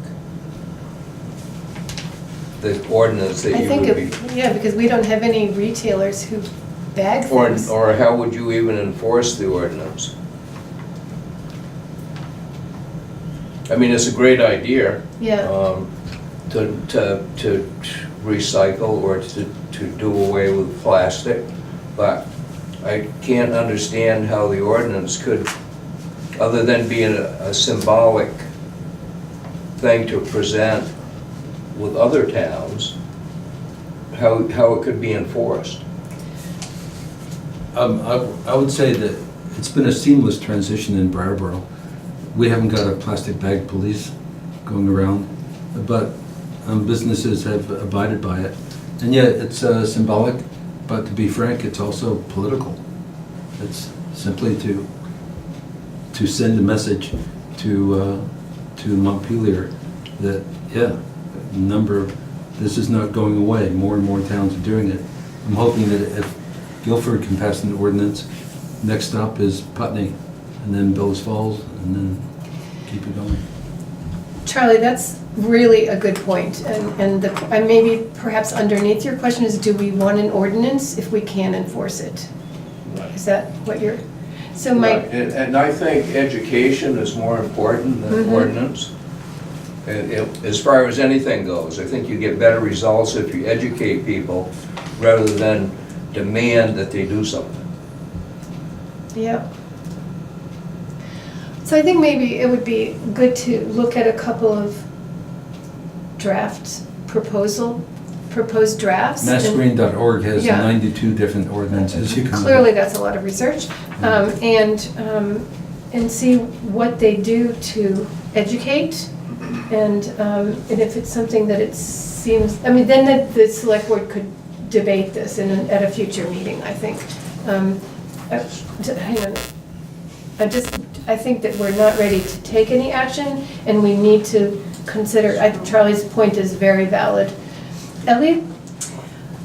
the ordinance that I you think, would be... yeah, because we don't have any retailers who bag things. Or how would you even enforce the ordinance? I mean, it's a great idea. Yeah. To recycle or to do away with plastic, but I can't understand how the ordinance could, other than being a symbolic thing to present with other towns, how it could be enforced. I would say that it's been a seamless transition in Brattleboro. We haven't got a plastic bag police going around, but businesses have abided by it. And yet it's symbolic, but to be frank, it's also political. It's simply to send a message to Montpelier that, yeah, this is not going away. More and more towns are doing it. I'm hoping that if Guilford can pass an ordinance, next stop is Putney, and then Bellows Falls, and then keep it going. Charlie, that's really a good point. And maybe perhaps underneath your question is, do we want an ordinance if we can enforce it? Is that what you're, so Right. And I think education is more important than ordinance. As far as anything goes, I think you get better results if you educate people rather than demand that they do something. Yeah. So I think maybe it would be good to look at a couple of proposed drafts. Massgreen.org has Yeah. 92 different ordinances you can look at. Clearly, that's a lot of research. And see what they do to educate. And if it's something that it seems, I mean, then the select board could debate this at a future meeting, I think. Hang on. I think that we're not ready to take any action, and we need to consider, Charlie's point is very valid. Ellie?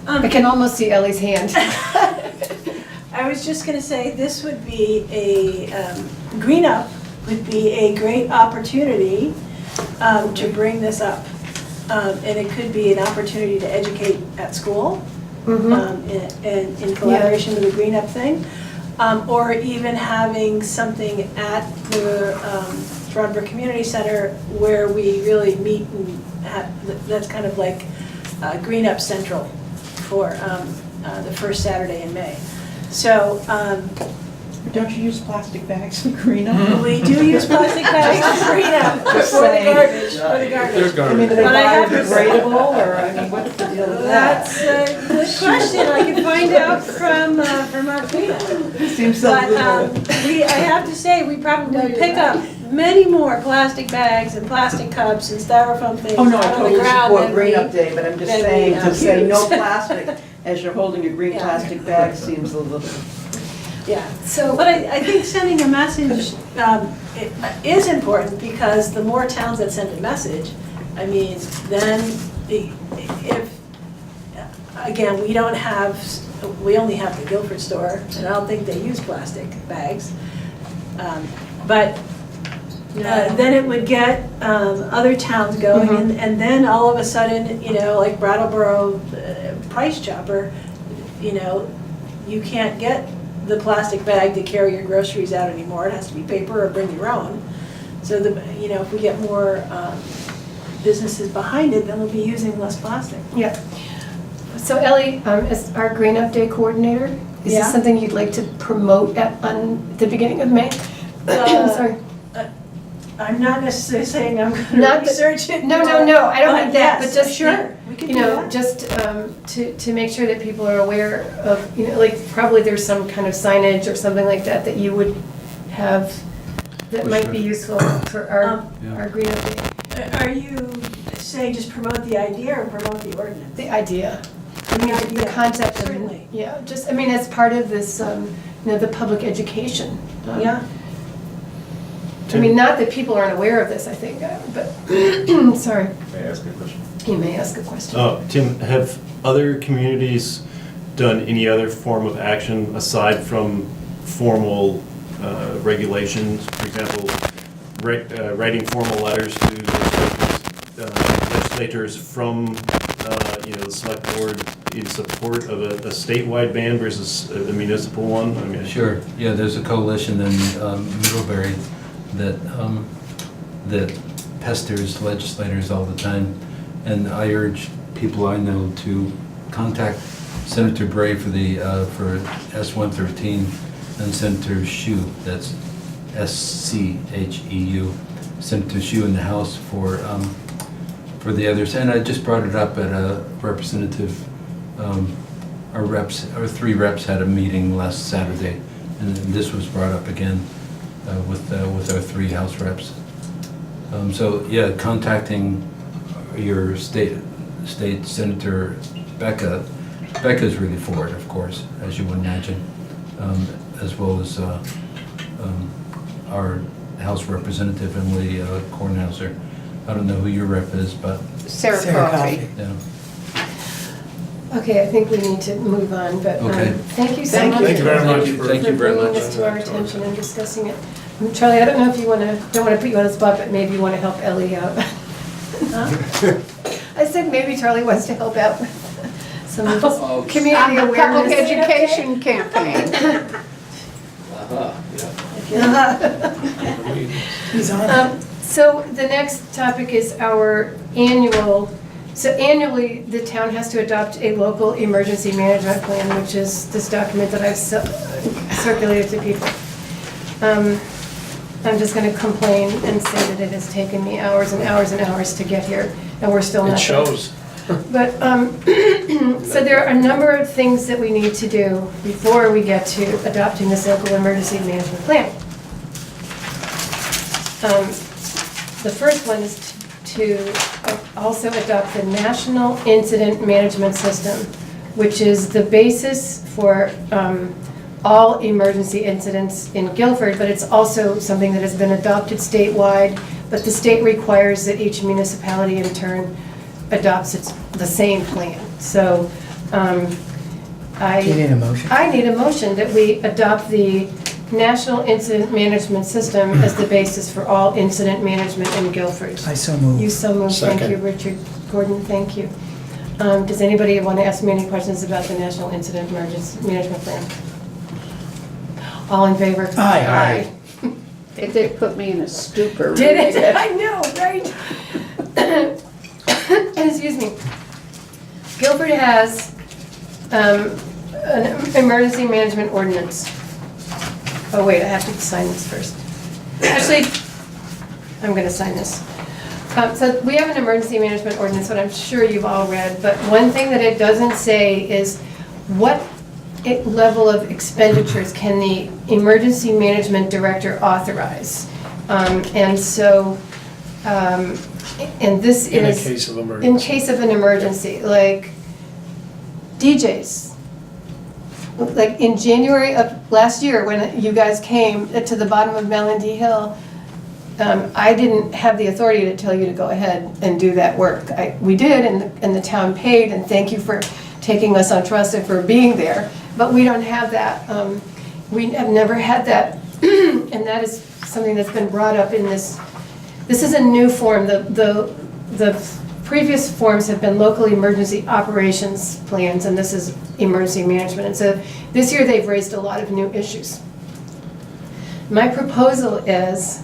I can almost see Ellie's hand. I was just going to say, this would be Green Up would be a great opportunity to bring this up. And it could be an opportunity to educate at school in collaboration with the Green Up thing. Or even having something at the Broadband Community Center where we really meet and that's kind of like Green Up Central for the first Saturday in May. So, don't you use plastic bags in Green Up? we do use plastic bags in Green Up for the garbage. There's I mean, do garbage. they But I have to biodegradable, or, I mean, what's the deal with that? That's a good question. I can find out from our people. Seems so But little. I have to say, we probably pick up many more plastic bags and plastic cups and styrofoam things Oh, no, I out on the totally ground support than Green we- Up Day, but I'm just than we, saying, to say no use. plastic as you're holding a green Yeah. plastic bag seems a little. Yeah, So, but I think sending a message it is important, because the more towns that send a message, I mean, then if, again, we only have the Guilford store, and I don't think they use plastic bags. But then it would get other towns going, and then all of a sudden, like Brattleboro Price Chopper, you can't get the plastic bag to carry your groceries out anymore. It has to be paper or bring your own. So if we get more businesses behind it, then we'll be using less plastic. Yeah. So Ellie, as our Green Up Day coordinator, is Yeah. this something you'd like to promote on the beginning of May? Sorry. I'm not necessarily saying I'm Not gonna that- research it. No, I don't mean that, but yes, just, sure, we can you do know, that. just to make sure that people are aware of, you know, like probably there's some kind of signage or something like that that you would have that might be useful for our Green Up Day. Are you saying just promote the idea or promote the ordinance? The idea. I mean, the idea, concept of, certainly. yeah, just, I mean, as part of this, you know, the public education. Yeah, I mean, not that people aren't aware of this, I think, but, sorry, May I ask a question? you may ask a question. Tim, have other communities done any other form of action aside from formal regulations? For example, writing formal letters to legislators from, the select board in support of a statewide ban versus a municipal one? I mean, Sure, yeah, there's a coalition in Middlebury that pesters legislators all the time. And I urge people I know to contact Senator Bray for S-113 and Senator Shue, that's S-C-H-E-U, Senator Shue in the House for the others. And I just brought it up at a representative, our three reps had a meeting last Saturday, and this was brought up again with our three House reps. So yeah, contacting your state senator Becca's really for it, of course, as you would imagine, as well as our House Representative Emily Kornhauser. I don't know who your rep is, but Sarah Sarah Coffey. Coffey. yeah. Okay, I think we need to move on, but Okay. thank you so Thank much. you. Thank you very much for Thank you very bringing much. this to our attention and discussing it. Charlie, I don't know if you don't want to put you on the spot, but maybe you want to help Ellie out. I said maybe Charlie wants to help out with some of this community On the awareness. public education campaign. He's on it. So the next topic is our annual, so annually, the town has to adopt a local emergency management plan, which is this document that I've circulated to people. I'm just gonna complain and say that it has taken me hours and hours and hours to get here, and we're still not It done. shows. But, so there are a number of things that we need to do before we get to adopting this local emergency management plan. The first one is to also adopt the National Incident Management System, which is the basis for all emergency incidents in Guilford, but it's also something that has been adopted statewide, but the state requires that each municipality in turn adopts the same plan. So Do you need a motion? I need a motion that we adopt the National Incident Management System as the basis for all incident management in Guilford. I so move. You so moved, thank Second. you, Richard. Gordon, thank you. Does anybody want to ask me any questions about the National Incident Emergency Management Plan? All in favor? Aye. It did put me in a stupor. Did reading it? I know, right? Excuse me. Guilford has an emergency management ordinance. Oh, wait, I have to sign this first. Actually, I'm going to sign this. So we have an emergency management ordinance, what I'm sure you've all read, but one thing that it doesn't say is what level of expenditures can the emergency management director authorize? And so, and this In a is. case of In emergency. case of an emergency, like DJs. Like in January of last year, when you guys came to the bottom of Melody Hill, I didn't have the authority to tell you to go ahead and do that work. We did, and the town paid, and thank you for taking us on trust and for being there. But we don't have that. We have never had that, and that is something that's been brought up in this. This is a new form. The previous forms have been local emergency operations plans, and this is emergency management. And so this year they've raised a lot of new issues. My proposal is,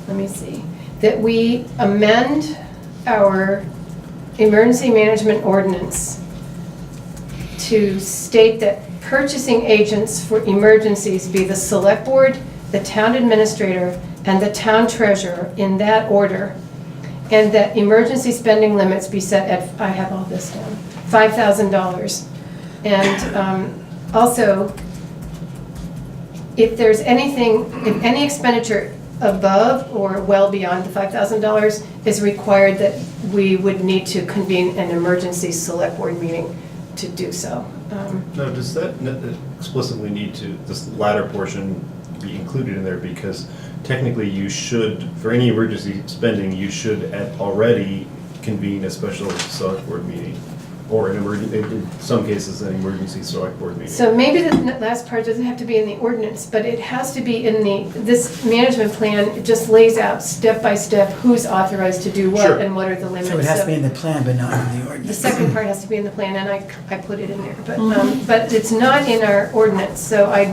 let me see, that we amend our emergency management ordinance to state that purchasing agents for emergencies be the select board, the town administrator, and the town treasurer in that order, and that emergency spending limits be set at, I have all this down, $5,000. And also, if there's anything, if any expenditure above or well beyond the $5,000 is required, that we would need to convene an emergency select board meeting to do so. No, does that explicitly need to, this latter portion, be included in there? Because technically you should, for any emergency spending, you should already convene a special select board meeting. Or in some cases, an emergency select board meeting. So maybe the last part doesn't have to be in the ordinance, but it has to be in this management plan. It just lays out step by step who's authorized to do what Sure. and what are the limits. So it has to be in the plan, but not in the The ordinance. second part has to be in the plan, and I put it in there, but it's not in our ordinance, so I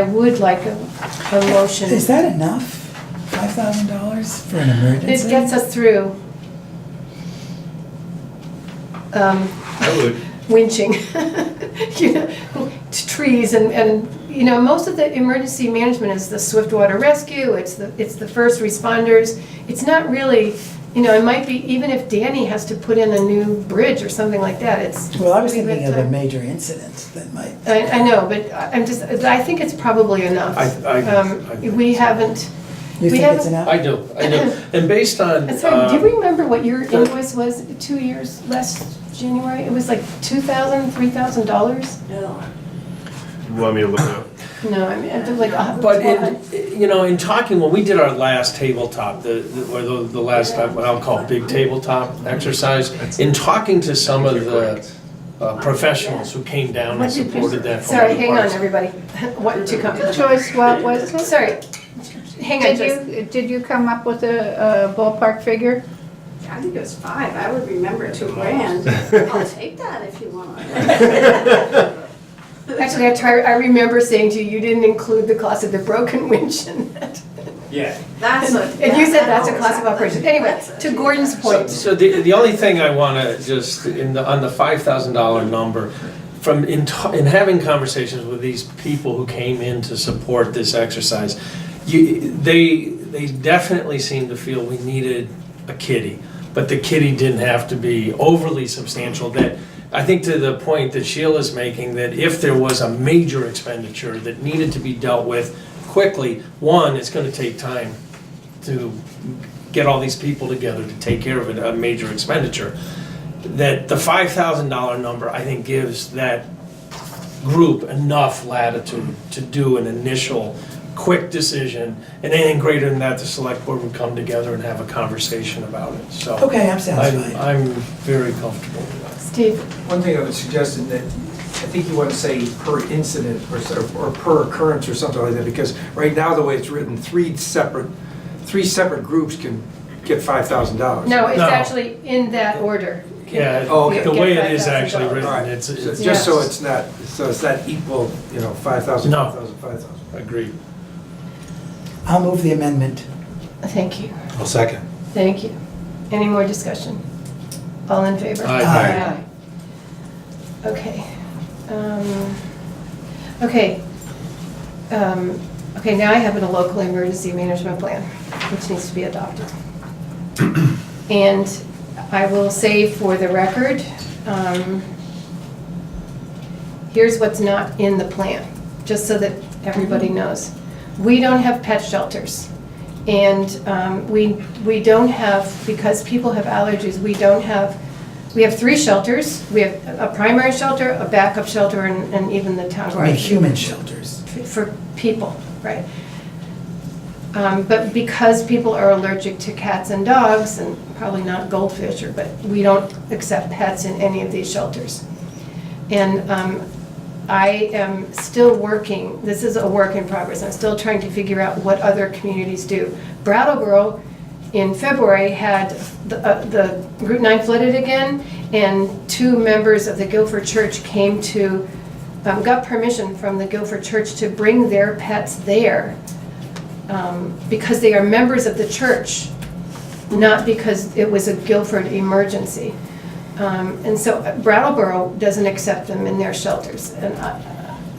would like a motion. Is that enough? $5,000 for an emergency? It gets us through I would. winching, you know, to trees and, you know, most of the emergency management is the swift water rescue, it's the first responders. It's not really, you know, it might be, even if Danny has to put in a new bridge or something like that, it's. Well, I was thinking of a major incident that might. I know, but I think it's probably enough. We haven't. You think it's enough? I do. And based on. Sorry, do you remember what your invoice was 2 years last January? It was like $2,000, $3,000? No. You want me to look it up? No, I mean, I did like. But you know, in talking, when we did our last tabletop, the last, I'll call it big tabletop exercise, in talking to some of the professionals who came down and supported that. from Sorry, other hang on, parts. everybody. What did you come? Joyce, what was it? Sorry, hang on, Joyce. Did you come up with a ballpark figure? I think it was 5, I would remember $2,000. I'll take that if you want. Actually, I remember saying to you, you didn't include the cost of the broken winch in that. Yeah. That's a. And you said that's a cost of operation. Anyway, to Gordon's point. So the only thing I want to just, on the $5,000 number, in having conversations with these people who came in to support this exercise, they definitely seemed to feel we needed a kitty, but the kitty didn't have to be overly substantial. That I think to the point that Sheila's making, that if there was a major expenditure that needed to be dealt with quickly, one, it's going to take time to get all these people together to take care of a major expenditure. That the $5,000 number, I think, gives that group enough latitude to do an initial quick decision, and anything greater than that, the select board would come together and have a conversation about it. So Okay, I'm satisfied. I'm very comfortable with that. Steve, One thing I would suggest is that, I think you want to say per incident or per occurrence or something like that, because right now, the way it's written, three separate groups can get $5,000. no, it's No. actually in that order. Yeah, Oh, okay. the way it is $5,000. actually All written, right, it's so just so Yes. it's not equal, 5,000, No. 5,000, 5,000. agreed. I'll move the amendment. Thank you, I'll second. thank you. Any more discussion? All in favor? Aye. Aye. Okay. Okay. Okay, now I have a local emergency management plan, which needs to be adopted. And I will say for the record, here's what's not in the plan, just so that everybody knows. We don't have pet shelters. And we don't have, because people have allergies, we have 3 shelters. We have a primary shelter, a backup shelter, and even the town I garden. mean, human shelters. For people, right? But because people are allergic to cats and dogs, and probably not goldfish, but we don't accept pets in any of these shelters. And I am still working, this is a work in progress, I'm still trying to figure out what other communities do. Brattleboro in February had the Route 9 flooded again, and 2 members of the Guilford Church came to, got permission from the Guilford Church to bring their pets there because they are members of the church. not because it was a Guilford emergency. And so Brattleboro doesn't accept them in their shelters.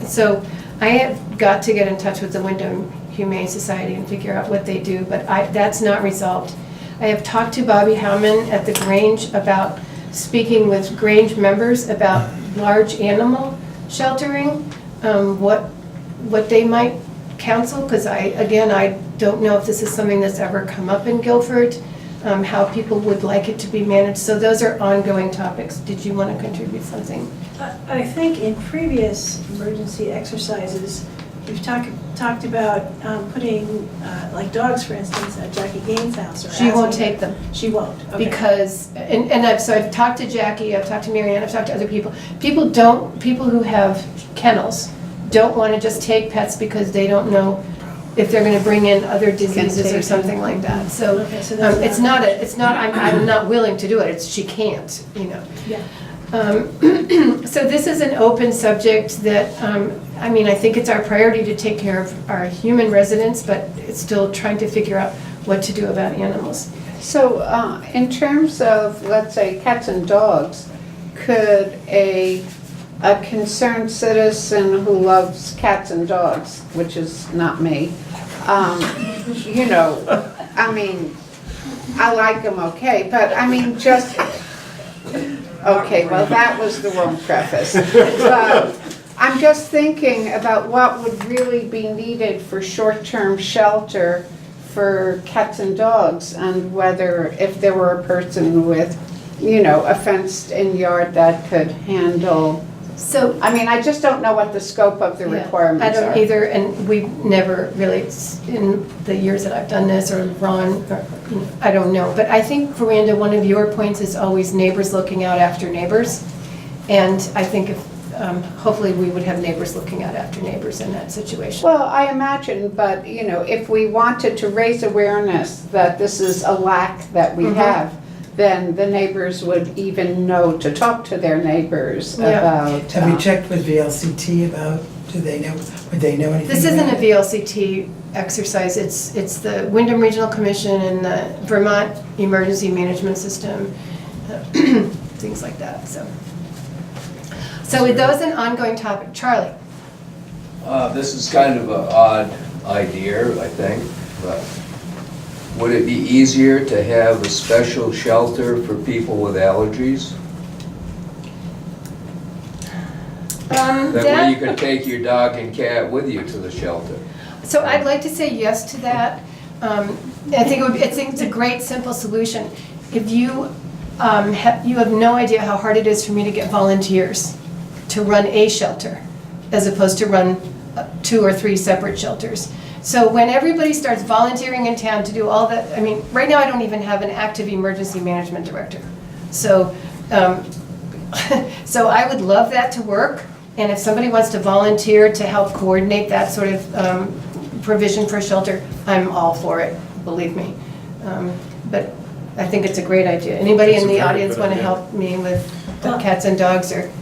So I have got to get in touch with the Wyndham Humane Society and figure out what they do, but that's not resolved. I have talked to Bobby Howman at the Grange about speaking with Grange members about large animal sheltering, what they might counsel, because I don't know if this is something that's ever come up in Guilford, how people would like it to be managed. So those are ongoing topics. Did you want to contribute something? I think in previous emergency exercises, we've talked about putting, like dogs, for instance, at Jackie Gaines' house. Or She won't asking take them. She won't, okay. Because, I've talked to Jackie, I've talked to Marianne, I've talked to other people. People who have kennels don't want to just take pets because they don't know if they're going to bring in other diseases or something like that. So Okay, so that's it's not, I'm not willing to do it, it's she can't, you know. Yeah. So this is an open subject that, I think it's our priority to take care of our human residents, but it's still trying to figure out what to do about animals. So in terms of, let's say, cats and dogs, could a concerned citizen who loves cats and dogs, which is not me, I like them okay, but just, okay, well, that was the wrong preface. But I'm just thinking about what would really be needed for short-term shelter for cats and dogs, and whether, if there were a person with, a fenced-in yard that could handle. So, I just don't know what the scope of the requirements are. I don't either, and we've never really, in the years that I've done this, or Ron, I don't know. But I think, Veranda, one of your points is always neighbors looking out after neighbors. And I think if, hopefully we would have neighbors looking out after neighbors in that situation. Well, I imagine, but, if we wanted to raise awareness that this is a lack that we have, then the neighbors would even know to talk to their neighbors about. Have you checked with VLCT about, would they know anything? This isn't a about it? VLCT exercise, it's the Wyndham Regional Commission and the Vermont Emergency Management System, things like that, so. So with those an ongoing topic, Charlie? This is kind of an odd idea, I think, but would it be easier to have a special shelter for people with allergies? That way you could take your dog and cat with you to the shelter. So I'd like to say yes to that. I think it's a great, simple solution. If you, you have no idea how hard it is for me to get volunteers to run a shelter, as opposed to run 2 or 3 separate shelters. So when everybody starts volunteering in town to do all that, right now I don't even have an active emergency management director. So, so I would love that to work. And if somebody wants to volunteer to help coordinate that sort of provision for a shelter, I'm all for it, believe me. But I think it's a great idea. Anybody in the audience want to help me with cats and dogs or?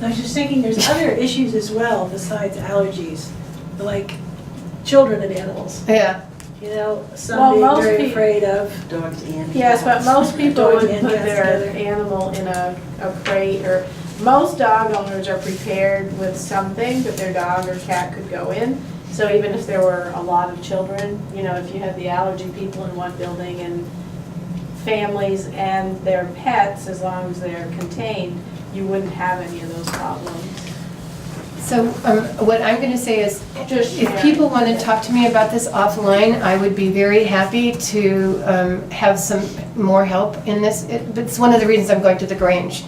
I was just thinking there's other issues as well besides allergies, like children and animals. Yeah. Some being very afraid of dogs and cats. Yes, but most people Dogs would and put cats their together. animal in a crate, or most dog owners are prepared with something that their dog or cat could go in. So even if there were a lot of children, if you had the allergy people in one building and families and their pets, as long as they're contained, you wouldn't have any of those problems. So what I'm going to say is, Just if sharing. people want to talk to me about this offline, I would be very happy to have some more help in this. It's one of the reasons I'm going to the Grange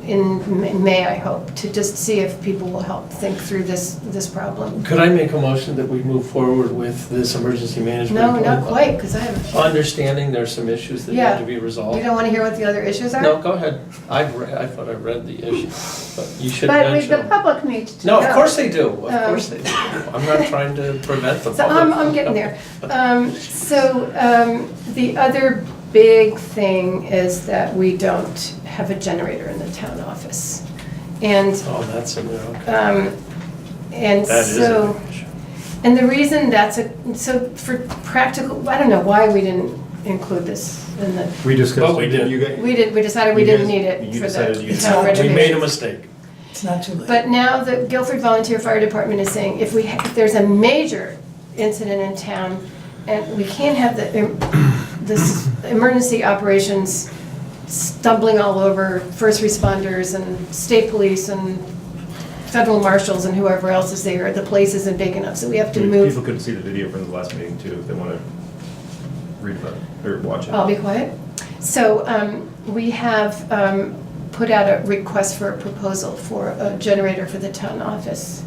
in May, I hope, to just see if people will help think through this problem. Could I make a motion that we move forward with this emergency management? No, not quite, because I have. Understanding there's some issues that Yeah. need to be resolved. You don't want to hear what the other issues are? No, go ahead. I thought I read the issue, but you should mention But the them. public needs to know. No, of course they do, of course they do. I'm not trying to prevent the So public. I'm getting there. The other big thing is that we don't have a generator in the town office. And Oh, that's a, okay. and That is a so, big issue. And the reason so for practical, I don't know why we didn't include this in the, We discussed But we it. did. You guys- we decided we You didn't guys- need it you for decided the you- town We made a renovations. mistake. It's not too late. But now the Guilford Volunteer Fire Department is saying if there's a major incident in town and we can't have this emergency operations stumbling all over first responders and state police and federal marshals and whoever else is there, the place isn't big enough, so we have to People move. couldn't see the video from the last meeting too, if they want to read about it, or watch it. I'll be quiet. So we have put out a request for a proposal for a generator for the town office.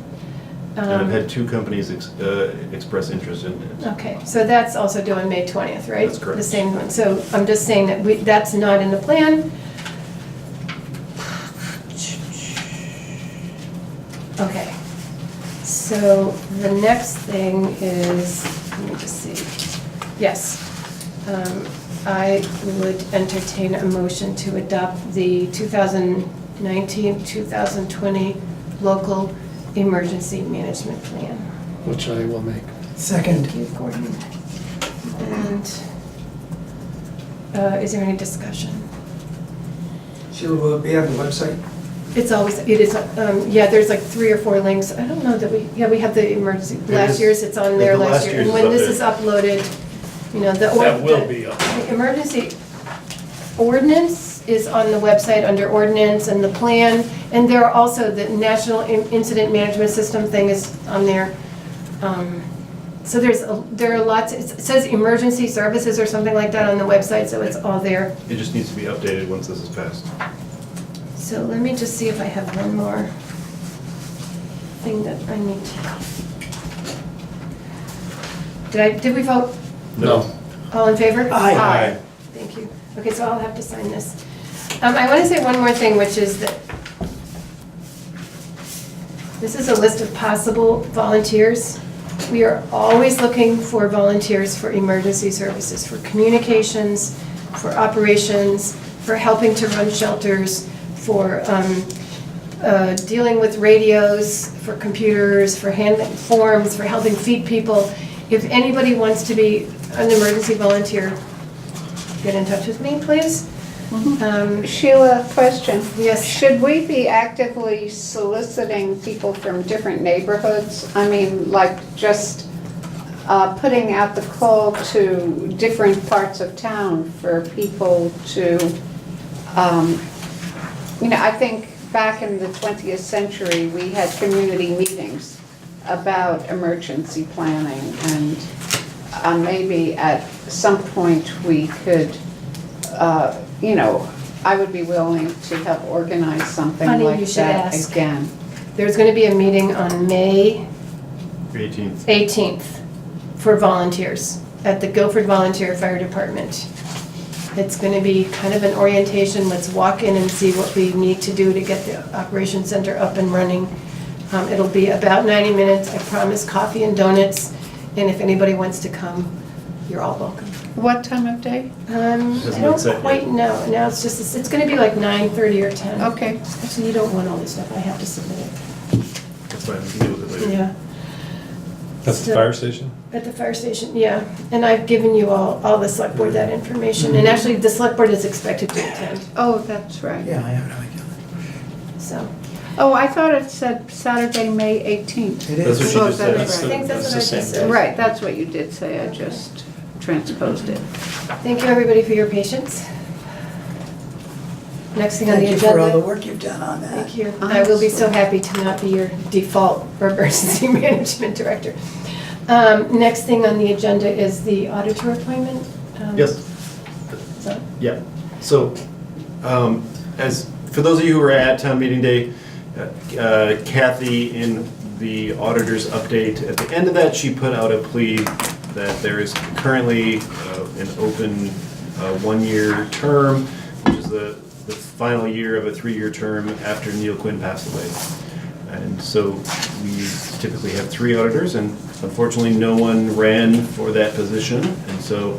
And I've had two companies express interest in it. Okay, so that's also due on May 20th, right? That's correct. The same one. So I'm just saying that that's not in the plan. Okay. So the next thing is, let me just see. Yes. I would entertain a motion to adopt the 2019-2020 local emergency management plan. Which I will make. Second. Thank you, Gordon. And is there any discussion? She'll be on the website. It is, yeah, there's like 3 or 4 links. I don't know that we have the emergency, last year's, it's on there The last last year. year's And is when up this there. is uploaded, you know, That will be up. the emergency ordinance is on the website under ordinance and the plan. And there are also the National Incident Management System thing is on there. So there are lots, it says emergency services or something like that on the website, so it's all there. It just needs to be updated once this is passed. So let me just see if I have one more thing that I need to. Did we vote? No. All in favor? Aye. Aye. Thank you. Okay, so I'll have to sign this. I want to say one more thing, which is that this is a list of possible volunteers. We are always looking for volunteers for emergency services, for communications, for operations, for helping to run shelters, for dealing with radios, for computers, for handling forms, for helping feed people. If anybody wants to be an emergency volunteer, get in touch with me, please. Sheila, question. Yes. Should we be actively soliciting people from different neighborhoods? I mean, like just putting out the call to different parts of town for people to, I think back in the 20th century, we had community meetings about emergency planning, and maybe at some point we could, I would be willing to help organize something Honey, like you should that ask. again. There's going to be a meeting on May 18th. 18th for volunteers at the Guilford Volunteer Fire Department. It's going to be kind of an orientation. Let's walk in and see what we need to do to get the Operations Center up and running. It'll be about 90 minutes. I promise coffee and donuts. And if anybody wants to come, you're all welcome. What time of day? I been don't set quite yet. know. Now it's going to be like 9:30 or 10. Okay. Actually, you don't want all this stuff. I have to submit it. That's fine, we can deal with it later. Yeah. That's the fire station? At the fire station, yeah. And I've given you all the select board that information. And actually, the select board is expected to attend, Oh, that's right. Yeah, I have no idea. so. Oh, I thought it said Saturday, May 18th. It That's what is. she Oh, just said. that's I think that's what I That's the just same. said. Right, that's what you did say, I just transposed it. Thank you, everybody, for your patience. Next thing on the Thank agenda. you for all the work you've done on that. Thank you. I will be so happy to not be your default emergency management director. Next thing on the agenda is the auditor appointment. Yes. So, Yeah, so, for those of you who were at town meeting day, Kathy, in the auditor's update, at the end of that, she put out a plea that there is currently an open 1-year term, which is the final year of a 3-year term after Neil Quinn passed away. And so we typically have 3 auditors, and unfortunately, no one ran for that position. And so,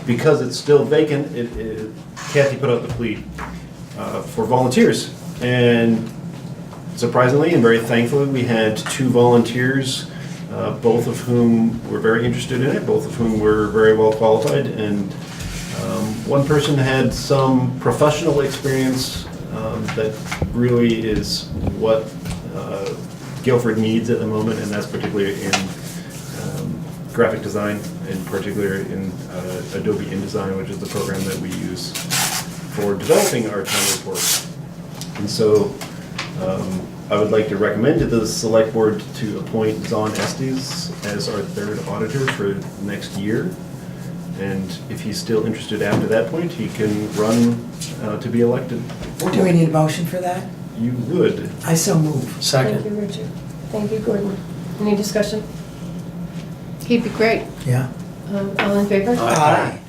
because it's still vacant, Kathy put out the plea for volunteers. And surprisingly and very thankfully, we had 2 volunteers both of whom were very interested in it, both of whom were very well qualified, and one person had some professional experience that really is what Guilford needs at the moment, and that's particularly in graphic design, in particular in Adobe InDesign, which is the program that we use for developing our town report. And so I would like to recommend to the select board to appoint Zon Estes as our third auditor for next year. And if he's still interested after that point, he can run to be elected. Do we need a motion for that? You would. I so move. Thank Second. you, Richard. Thank you, Gordon. Any discussion? He'd be great. Yeah. All in favor? Aye.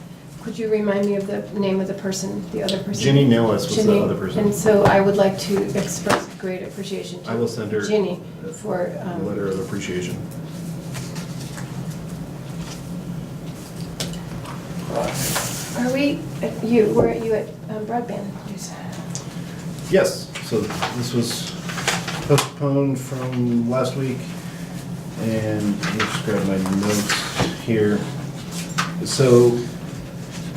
Could you remind me of the name of the person, the other person? Ginny Nellis was the Ginny. other person. And so I would like to express great appreciation to I will send her Ginny for, a letter of appreciation. are we, where are you at Broadband, please? Yes, so this was postponed from last week, and let me just grab my notes here. So,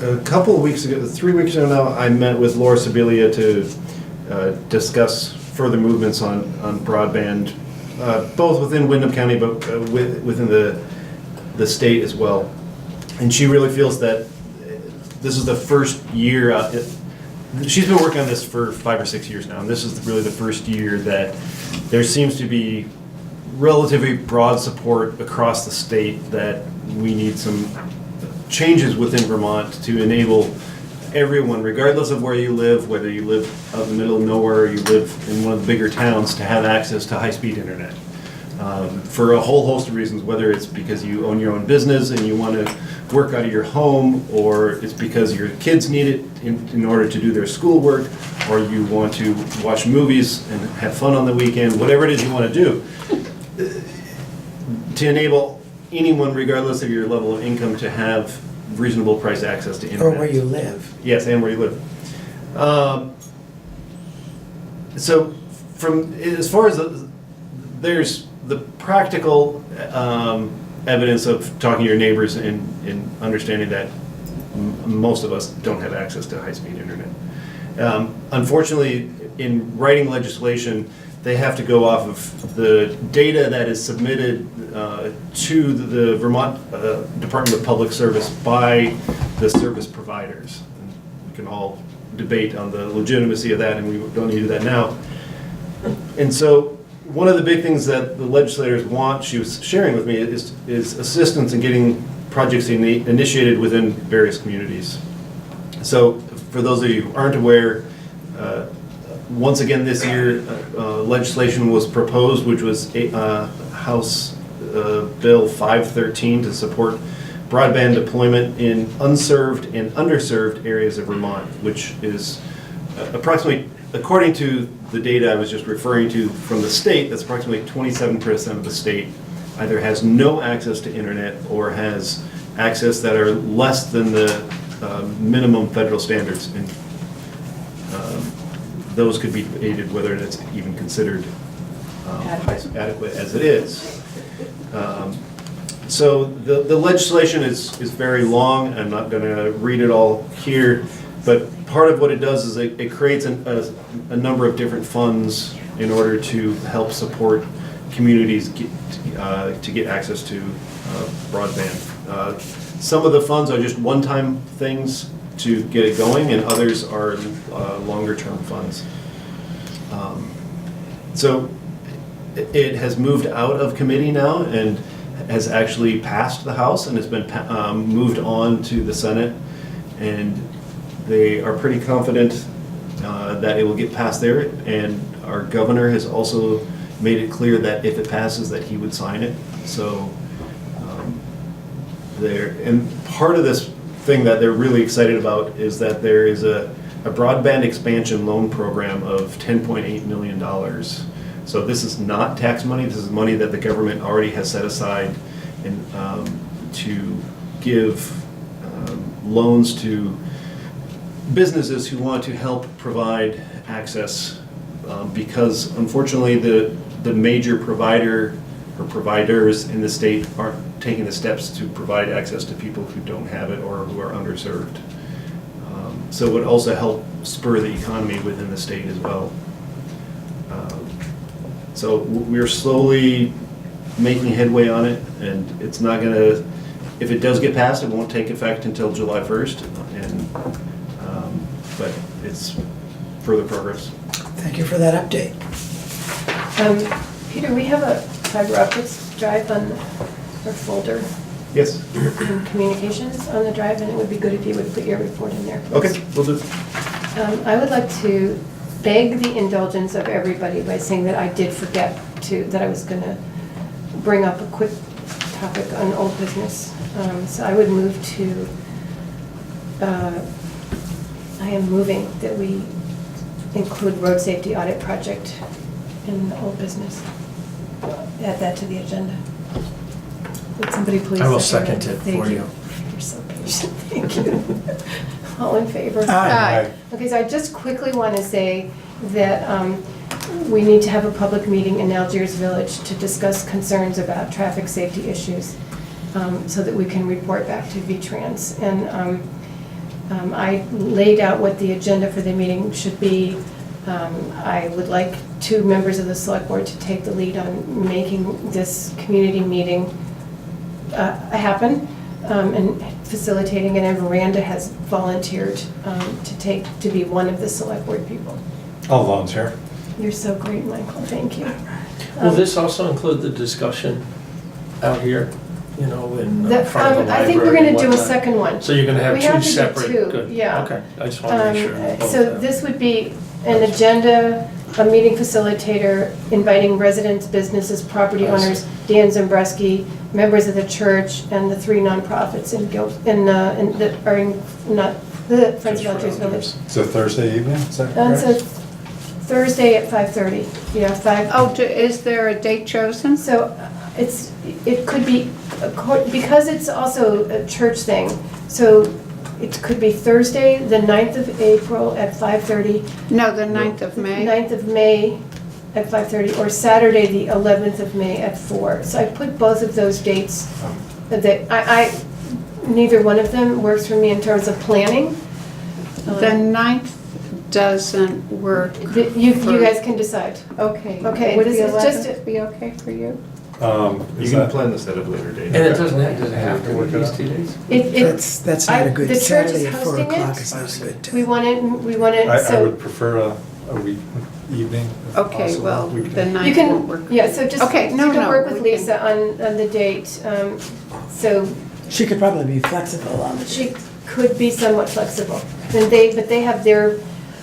a couple of weeks ago, 3 weeks ago now, I met with Laura Sibilia to discuss further movements on broadband, both within Windham County, but within the state as well. And she really feels that this is the first year, she's been working on this for 5 or 6 years now, and this is really the first year that there seems to be relatively broad support across the state that we need some changes within Vermont to enable everyone, regardless of where you live, whether you live out in the middle of nowhere or you live in one of the bigger towns, to have access to high-speed internet. For a whole host of reasons, whether it's because you own your own business and you want to work out of your home, or it's because your kids need it in order to do their schoolwork, or you want to watch movies and have fun on the weekend, whatever it is you want to do, to enable anyone, regardless of your level of income, to have reasonable price access to internet. Or where you live. Yes, and where you live. So, from as far as there's the practical evidence of talking to your neighbors and understanding that most of us don't have access to high-speed internet. Unfortunately, in writing legislation, they have to go off of the data that is submitted to the Vermont Department of Public Service by the service providers. And we can all debate on the legitimacy of that, and we don't need to do that now. And so one of the big things that the legislators want, she was sharing with me, is assistance in getting projects initiated within various communities. So for those of you who aren't aware, once again this year, legislation was proposed, which was House Bill 513 to support broadband deployment in unserved and underserved areas of Vermont, which is approximately, according to the data I was just referring to from the state, that's approximately 27% of the state either has no access to internet or has access that are less than the minimum federal standards. And those could be debated whether it's even considered adequate as it is. So the legislation is very long. I'm not going to read it all here, but part of what it does is it creates a number of different funds in order to help support communities to get access to broadband. Some of the funds are just one-time things to get it going, and others are longer-term funds. So it has moved out of committee now and has actually passed the House and has been moved on to the Senate, and they are pretty confident that it will get passed there, and our governor has also made it clear that if it passes that he would sign it. So and part of this thing that they're really excited about is that there is a broadband expansion loan program of $10.8 million. So this is not tax money, this is money that the government already has set aside to give loans to businesses who want to help provide access because unfortunately the major provider or providers in the state aren't taking the steps to provide access to people who don't have it or who are underserved. So it would also help spur the economy within the state as well. So we're slowly making headway on it, and it's not gonna, if it does get passed, it won't take effect until July 1st, and, but it's further progress. Thank you for that update. Peter, we have a fiber optics drive on our folder Yes. in communications on the drive, and it would be good if you would put your report in there, please. Okay, we'll do. I would like to beg the indulgence of everybody by saying that I did forget that I was going to bring up a quick topic on old business. So I would move to, I am moving that we include road safety audit project in the old business. Add that to the agenda. Would somebody please? I will second it Thank for you. You're so patient, thank you. All in favor? Aye. Okay, so I just quickly want to say that we need to have a public meeting in Algiers Village to discuss concerns about traffic safety issues so that we can report back to V-Trans. And I laid out what the agenda for the meeting should be. I would like 2 members of the select board to take the lead on making this community meeting happen and facilitating it, and Miranda has volunteered to be one of the select board people. I'll volunteer. You're so great, Michael, thank you. Will this also include the discussion out here, in front of the library? I think we're going to do a and whatnot? second one. So you're going to have We 2 have to do separate? 2, Good. yeah. Okay, I just want to make sure. both So have- this would be an agenda, a meeting facilitator, inviting residents, businesses, property I see. owners, Dan Zumbruski, members of the church, and the 3 nonprofits that are not the Friends of Just for Algiers Village. So Thursday evening, is that And so correct? Thursday at 5:30, 5. Oh, is there a date chosen? So it could be, because it's also a church thing, so it could be Thursday, the 9th of April at 5:30. No, the 9th of May. 9th of May at 5:30, or Saturday, the 11th of May at 4. So I put both of those dates, neither one of them works for me in terms of planning. The 9th doesn't work. You guys can decide. Okay. Okay, Would this the is just 11th be okay for you? You can plan this at a later date. And it doesn't have to work these 2 days? That's not a good, The church Saturday is at 4 hosting o'clock it. is not a good We time. want it, I so. would prefer a week evening. if Okay, possible, well, weekday. the 9th You won't can, work. yeah, so just, Okay, you no, can no, work with we can- Lisa on the date. So She could probably be flexible on the she could be somewhat flexible. But they have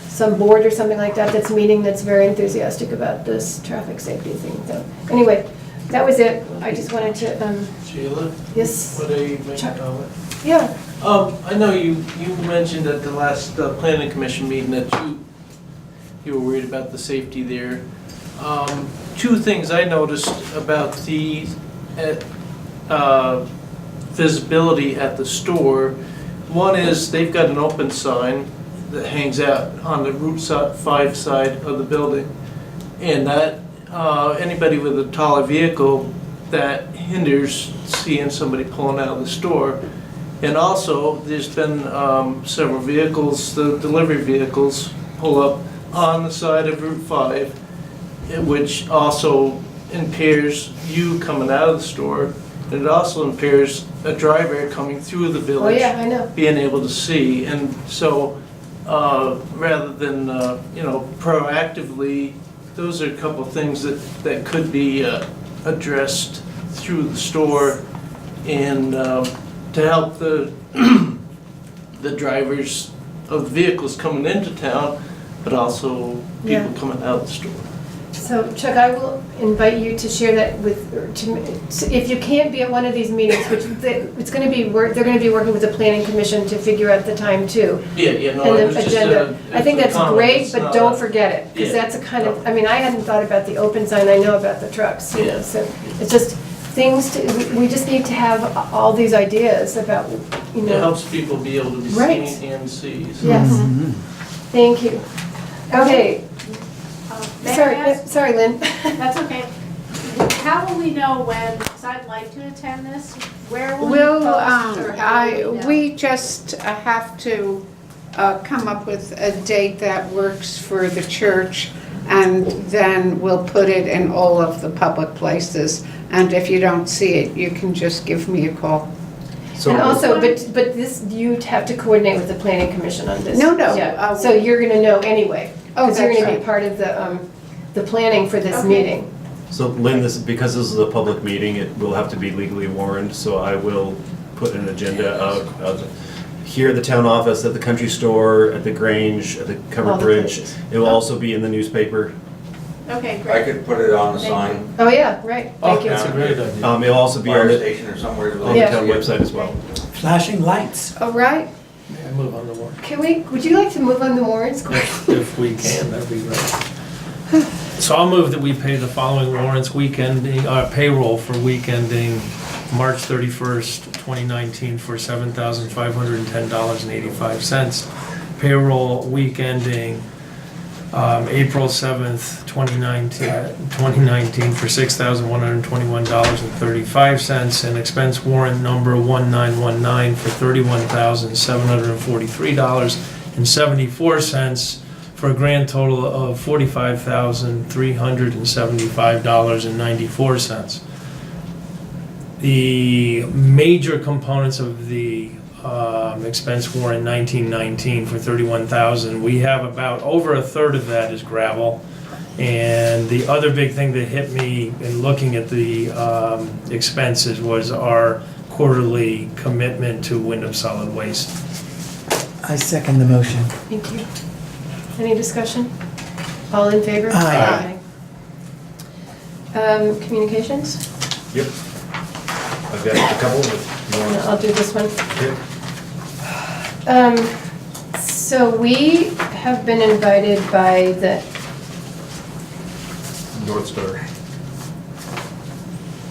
some board or something like that that's meeting that's very enthusiastic about this traffic safety thing. So anyway, that was it. I just wanted to, Sheila, yes, would I make a Chuck. comment? yeah. I know you mentioned at the last planning commission meeting that you were worried about the safety there. 2 things I noticed about the visibility at the store. One is they've got an open sign that hangs out on the Route 5 side of the building. And that, anybody with a taller vehicle, that hinders seeing somebody pulling out of the store. And also, there's been several vehicles, the delivery vehicles, pull up on the side of Route 5, which also impairs you coming out of the store. And it also impairs a driver coming through the Oh, village yeah, I know. being able to see. And so, rather than, proactively, those are a couple of things that could be addressed through the store and to help the drivers of vehicles coming into town, but also people Yeah. coming out of the store. So Chuck, I will invite you to share that if you can't be at one of these meetings, which it's going to be, they're going to be working with the planning commission to figure out the time too. Yeah, no, And it was the just agenda. I think that's great, It's but not don't a- forget it, because Yeah. that's a kind of, I mean, I hadn't thought about the open sign, I know about the trucks, Yeah. so it's just things, we just need to have all these ideas about, It helps people be able to be Right. seen and see. So. Yes, Mhm. thank you. Okay, May I ask? sorry, Lynn. That's okay. how will we know when, because I'd like to attend this, where will you Well, post or how will we know? we just have to come up with a date that works for the church, and then we'll put it in all of the public places. And if you don't see it, you can just give me a call. And also, but this, you'd have to coordinate with the planning commission on this. No, no, Yeah, so you're gonna know anyway, Oh, because you're that's gonna be right. part of the planning for this Okay. meeting. So Lynn, because this is a public meeting, it will have to be legally warned, so I will put an agenda of here at the town office, at the country store, at the Grange, at the All covered the bridge. places. It will also be in the newspaper. Okay, I great. could put it on the Thank sign, Oh, yeah, right, Oh, thank you. that's a great idea. It'll also be on fire the station or somewhere. on the Yeah. town website as well. Flashing lights. All right? May I move on the warrant? Would you like to move on the warrants? If we can, that'd be great. So I'll move that we pay the following warrants weekending, payroll for weekending March 31st, 2019 for $7,510.85. Payroll weekending April 7th, 2019 for $6,121.35, and expense warrant number 1919 for $31,743.74, for a grand total of $45,375.94. The major components of the expense warrant 1919 for $31,000, we have about over a third of that is gravel. And the other big thing that hit me in looking at the expenses was our quarterly commitment to Wyndham Solid Waste. I second the motion. Thank you. Any discussion? All in favor? Aye. Aye. Communications? Yep. I've got a couple of No, I'll do this one. Yep. So we have been invited by the, North Star.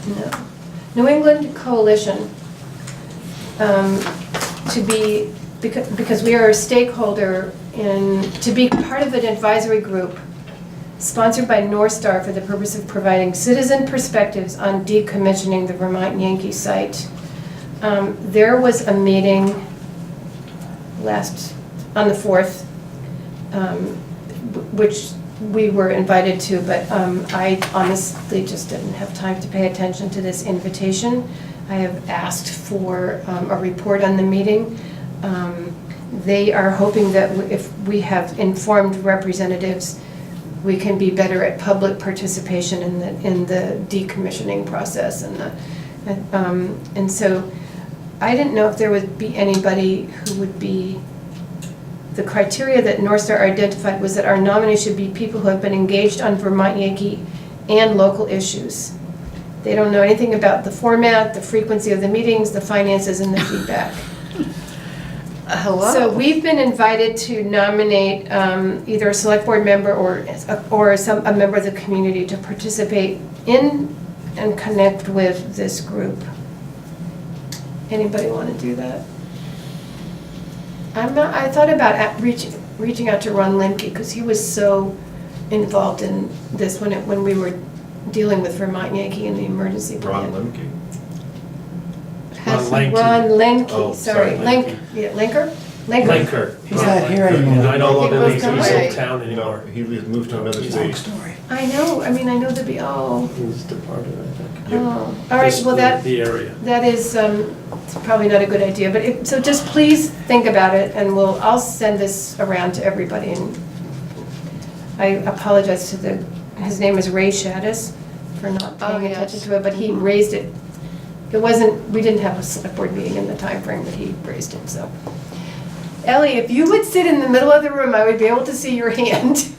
no, New England Coalition to be, because we are a stakeholder to be part of an advisory group sponsored by North Star for the purpose of providing citizen perspectives on decommissioning the Vermont Yankee site. There was a meeting on the 4th, which we were invited to, but I honestly just didn't have time to pay attention to this invitation. I have asked for a report on the meeting. They are hoping that if we have informed representatives, we can be better at public participation in the decommissioning process and so I didn't know if there would be anybody who would be. The criteria that North Star identified was that our nominees should be people who have been engaged on Vermont Yankee and local issues. They don't know anything about the format, the frequency of the meetings, the finances, and the feedback. Hello? So we've been invited to nominate either a select board member or a member of the community to participate in and connect with this group. Anybody want to do that? I thought about reaching out to Ron Lembke because he was so involved in this when we were dealing with Vermont Yankee and the emergency plan. Ron Lembke? Ron Lemke, Oh, sorry, sorry, Linker? Linker. He's not here anymore. I don't He know was if gone. he's in town No, anymore. he moved to another Long state. story. I know, I know the, He's departed, I think. oh, all right, well, The area. that is, it's probably not a good idea, but so just please think about it, and I'll send this around to everybody, and I apologize to his name is Ray Shaddis for not paying yes. attention to it, but he raised it. We didn't have a select board meeting in the time frame that he raised it, so. Ellie, if you would sit in the middle of the room, I would be able to see your hand.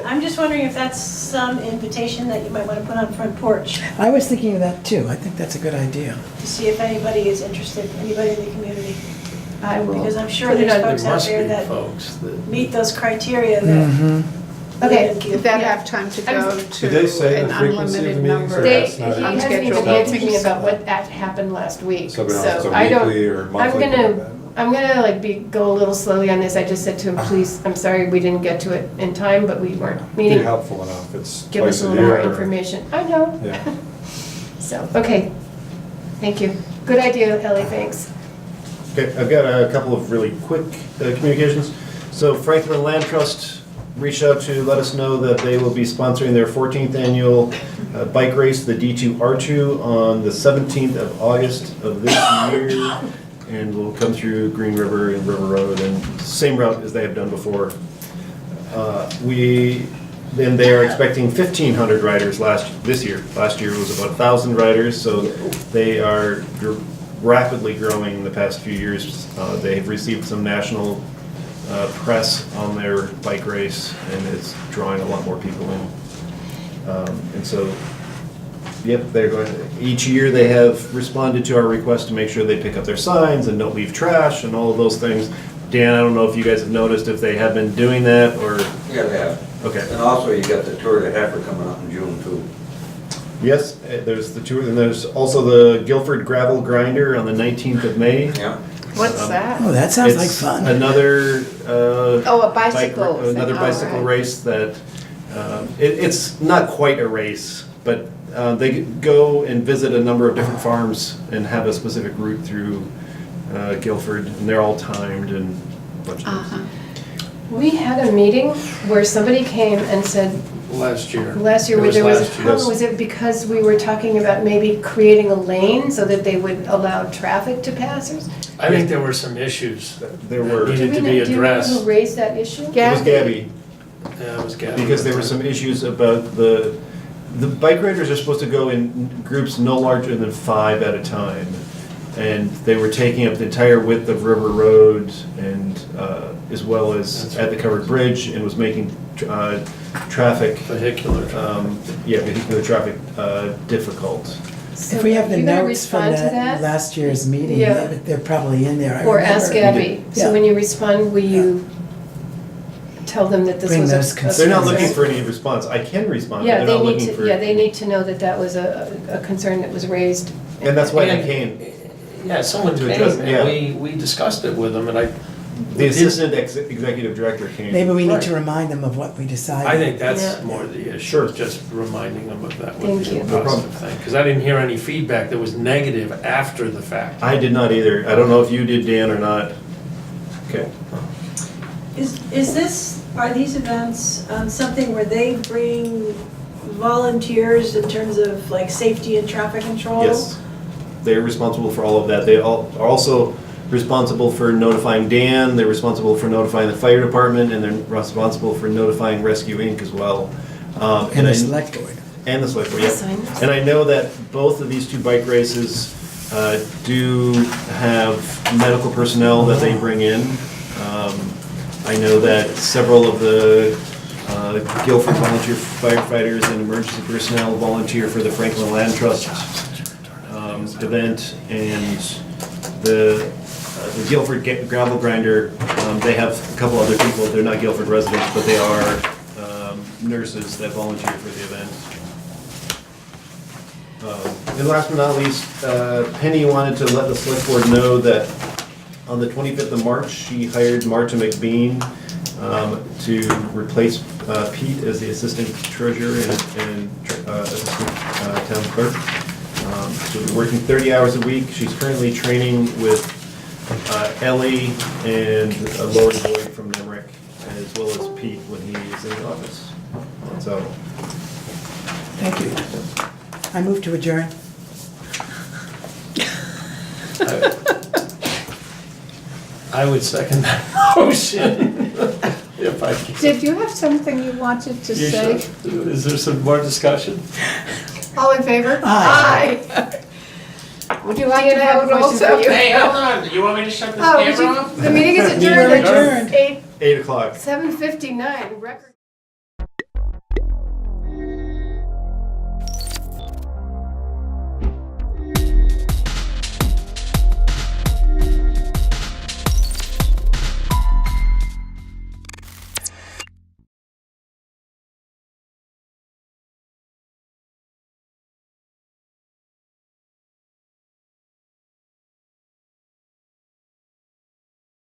I'm just wondering if that's some invitation that you might want to put on front porch I was thinking of that too. I think that's a good idea. to see if anybody is interested, anybody in the community. I will. Because I'm sure put it there's on- folks There out must there be that folks that. meet those criteria that. Mm-hmm. Okay. That have time to go Did they say to an the frequency of the unlimited meetings, number. or He that's not- hasn't even Unscheduled answered me meetings. about what that happened last week, So so I don't. weekly or monthly? I'm gonna go a little slowly on this. I just said to him, please, I'm sorry we didn't get to it in time, but we weren't Be meeting. helpful enough, it's Give us twice a a little more year. information. I know. Yeah. So, okay. Thank you. Good idea, Ellie, thanks. Okay, I've got a couple of really quick communications. So Franklin Land Trust reached out to let us know that they will be sponsoring their 14th annual bike race, the D2R2, on the 17th of August of this year, and will come through Green River and River Road, and same route as they have done before. Then they are expecting 1,500 riders this year. Last year was about 1,000 riders, so they are rapidly growing in the past few years. They have received some national press on their bike race, and it's drawing a lot more people in. And so, yep, they're going, each year they have responded to our request to make sure they pick up their signs and don't leave trash and all of those things. Dan, I don't know if you guys have noticed if they have been doing that, or? Yeah, they have. Okay. And also you got the Tour de Heifer coming up in June too. Yes, there's the tour, and there's also the Guilford Gravel Grinder on the 19th of May. Yeah. What's that? Oh, that sounds like It's fun. another Oh, a bicycle thing. another Oh, bicycle right. race that it's not quite a race, but they go and visit a number of different farms and have a specific route through Guilford, and they're all timed and a bunch of things. We had a meeting where somebody came and said, Last year. last year It where there was a last year. problem, was it because we were talking about maybe creating a lane so that they would allow traffic to passers? I think there were some issues There were. that needed to Do be you know who addressed. raised that issue? It was Gabby, Yeah, it was Gavin. because there were some issues about the bike riders are supposed to go in groups no larger than 5 at a time. And they were taking up the entire width of River Road and as well as at the covered bridge, and was making traffic, Vehicular. vehicular traffic difficult. So If we have the you gonna notes from respond to that last year's meeting, Yeah. they're probably in there. I Or remember. ask Gabby. So Yeah. when you respond, will you tell them that this Bring was those a concerns. They're not concern? looking for any response. I can respond, but Yeah, they're they not need looking to, for. yeah, they need to know that that was a concern that was raised. And that's why they And- came. Yeah, someone To came address- yeah. and we discussed it with them, and The assistant executive director came. Maybe we need Right. to remind them of what we decided. I think that's Yeah. more the issue, Sure. just reminding them of that would Thank be a you. No problem. positive thing. Because I didn't hear any feedback that was negative after the fact. I did not either. I don't know if you did, Dan, or not. Okay. Are these events something where they bring volunteers in terms of like safety and traffic control? Yes. They're responsible for all of that. They are also responsible for notifying Dan, they're responsible for notifying the fire department, and they're responsible for notifying Rescue Inc. as well. And the select board. And the select board, yeah. Assignments. And I know that both of these 2 bike races do have medical personnel that they bring in. I know that several of the Guilford volunteer firefighters and emergency personnel volunteer for the Franklin Land Trust event, and the Guilford Gravel Grinder, they have a couple other people, they're not Guilford residents, but they are nurses that volunteer for the event. And last but not least, Penny wanted to let the select board know that on the 25th of March, she hired Marta McBean to replace Pete as the assistant treasurer and assistant town clerk. She'll be working 30 hours a week. She's currently training with Ellie and Lori Boyd from Limerick, as well as Pete when he is in the office. So, Thank you. I move to adjourn. I would second that motion. If I can. Did you have something you wanted to You say? should. Is there some more discussion? All in favor? Aye. Aye. Would you like to Ian, I have a vote question also? for you. Hey, hold on, you want me to shut this Oh, camera off? the meeting is We're adjourned adjourned. at 8 o'clock. 7:59. Record.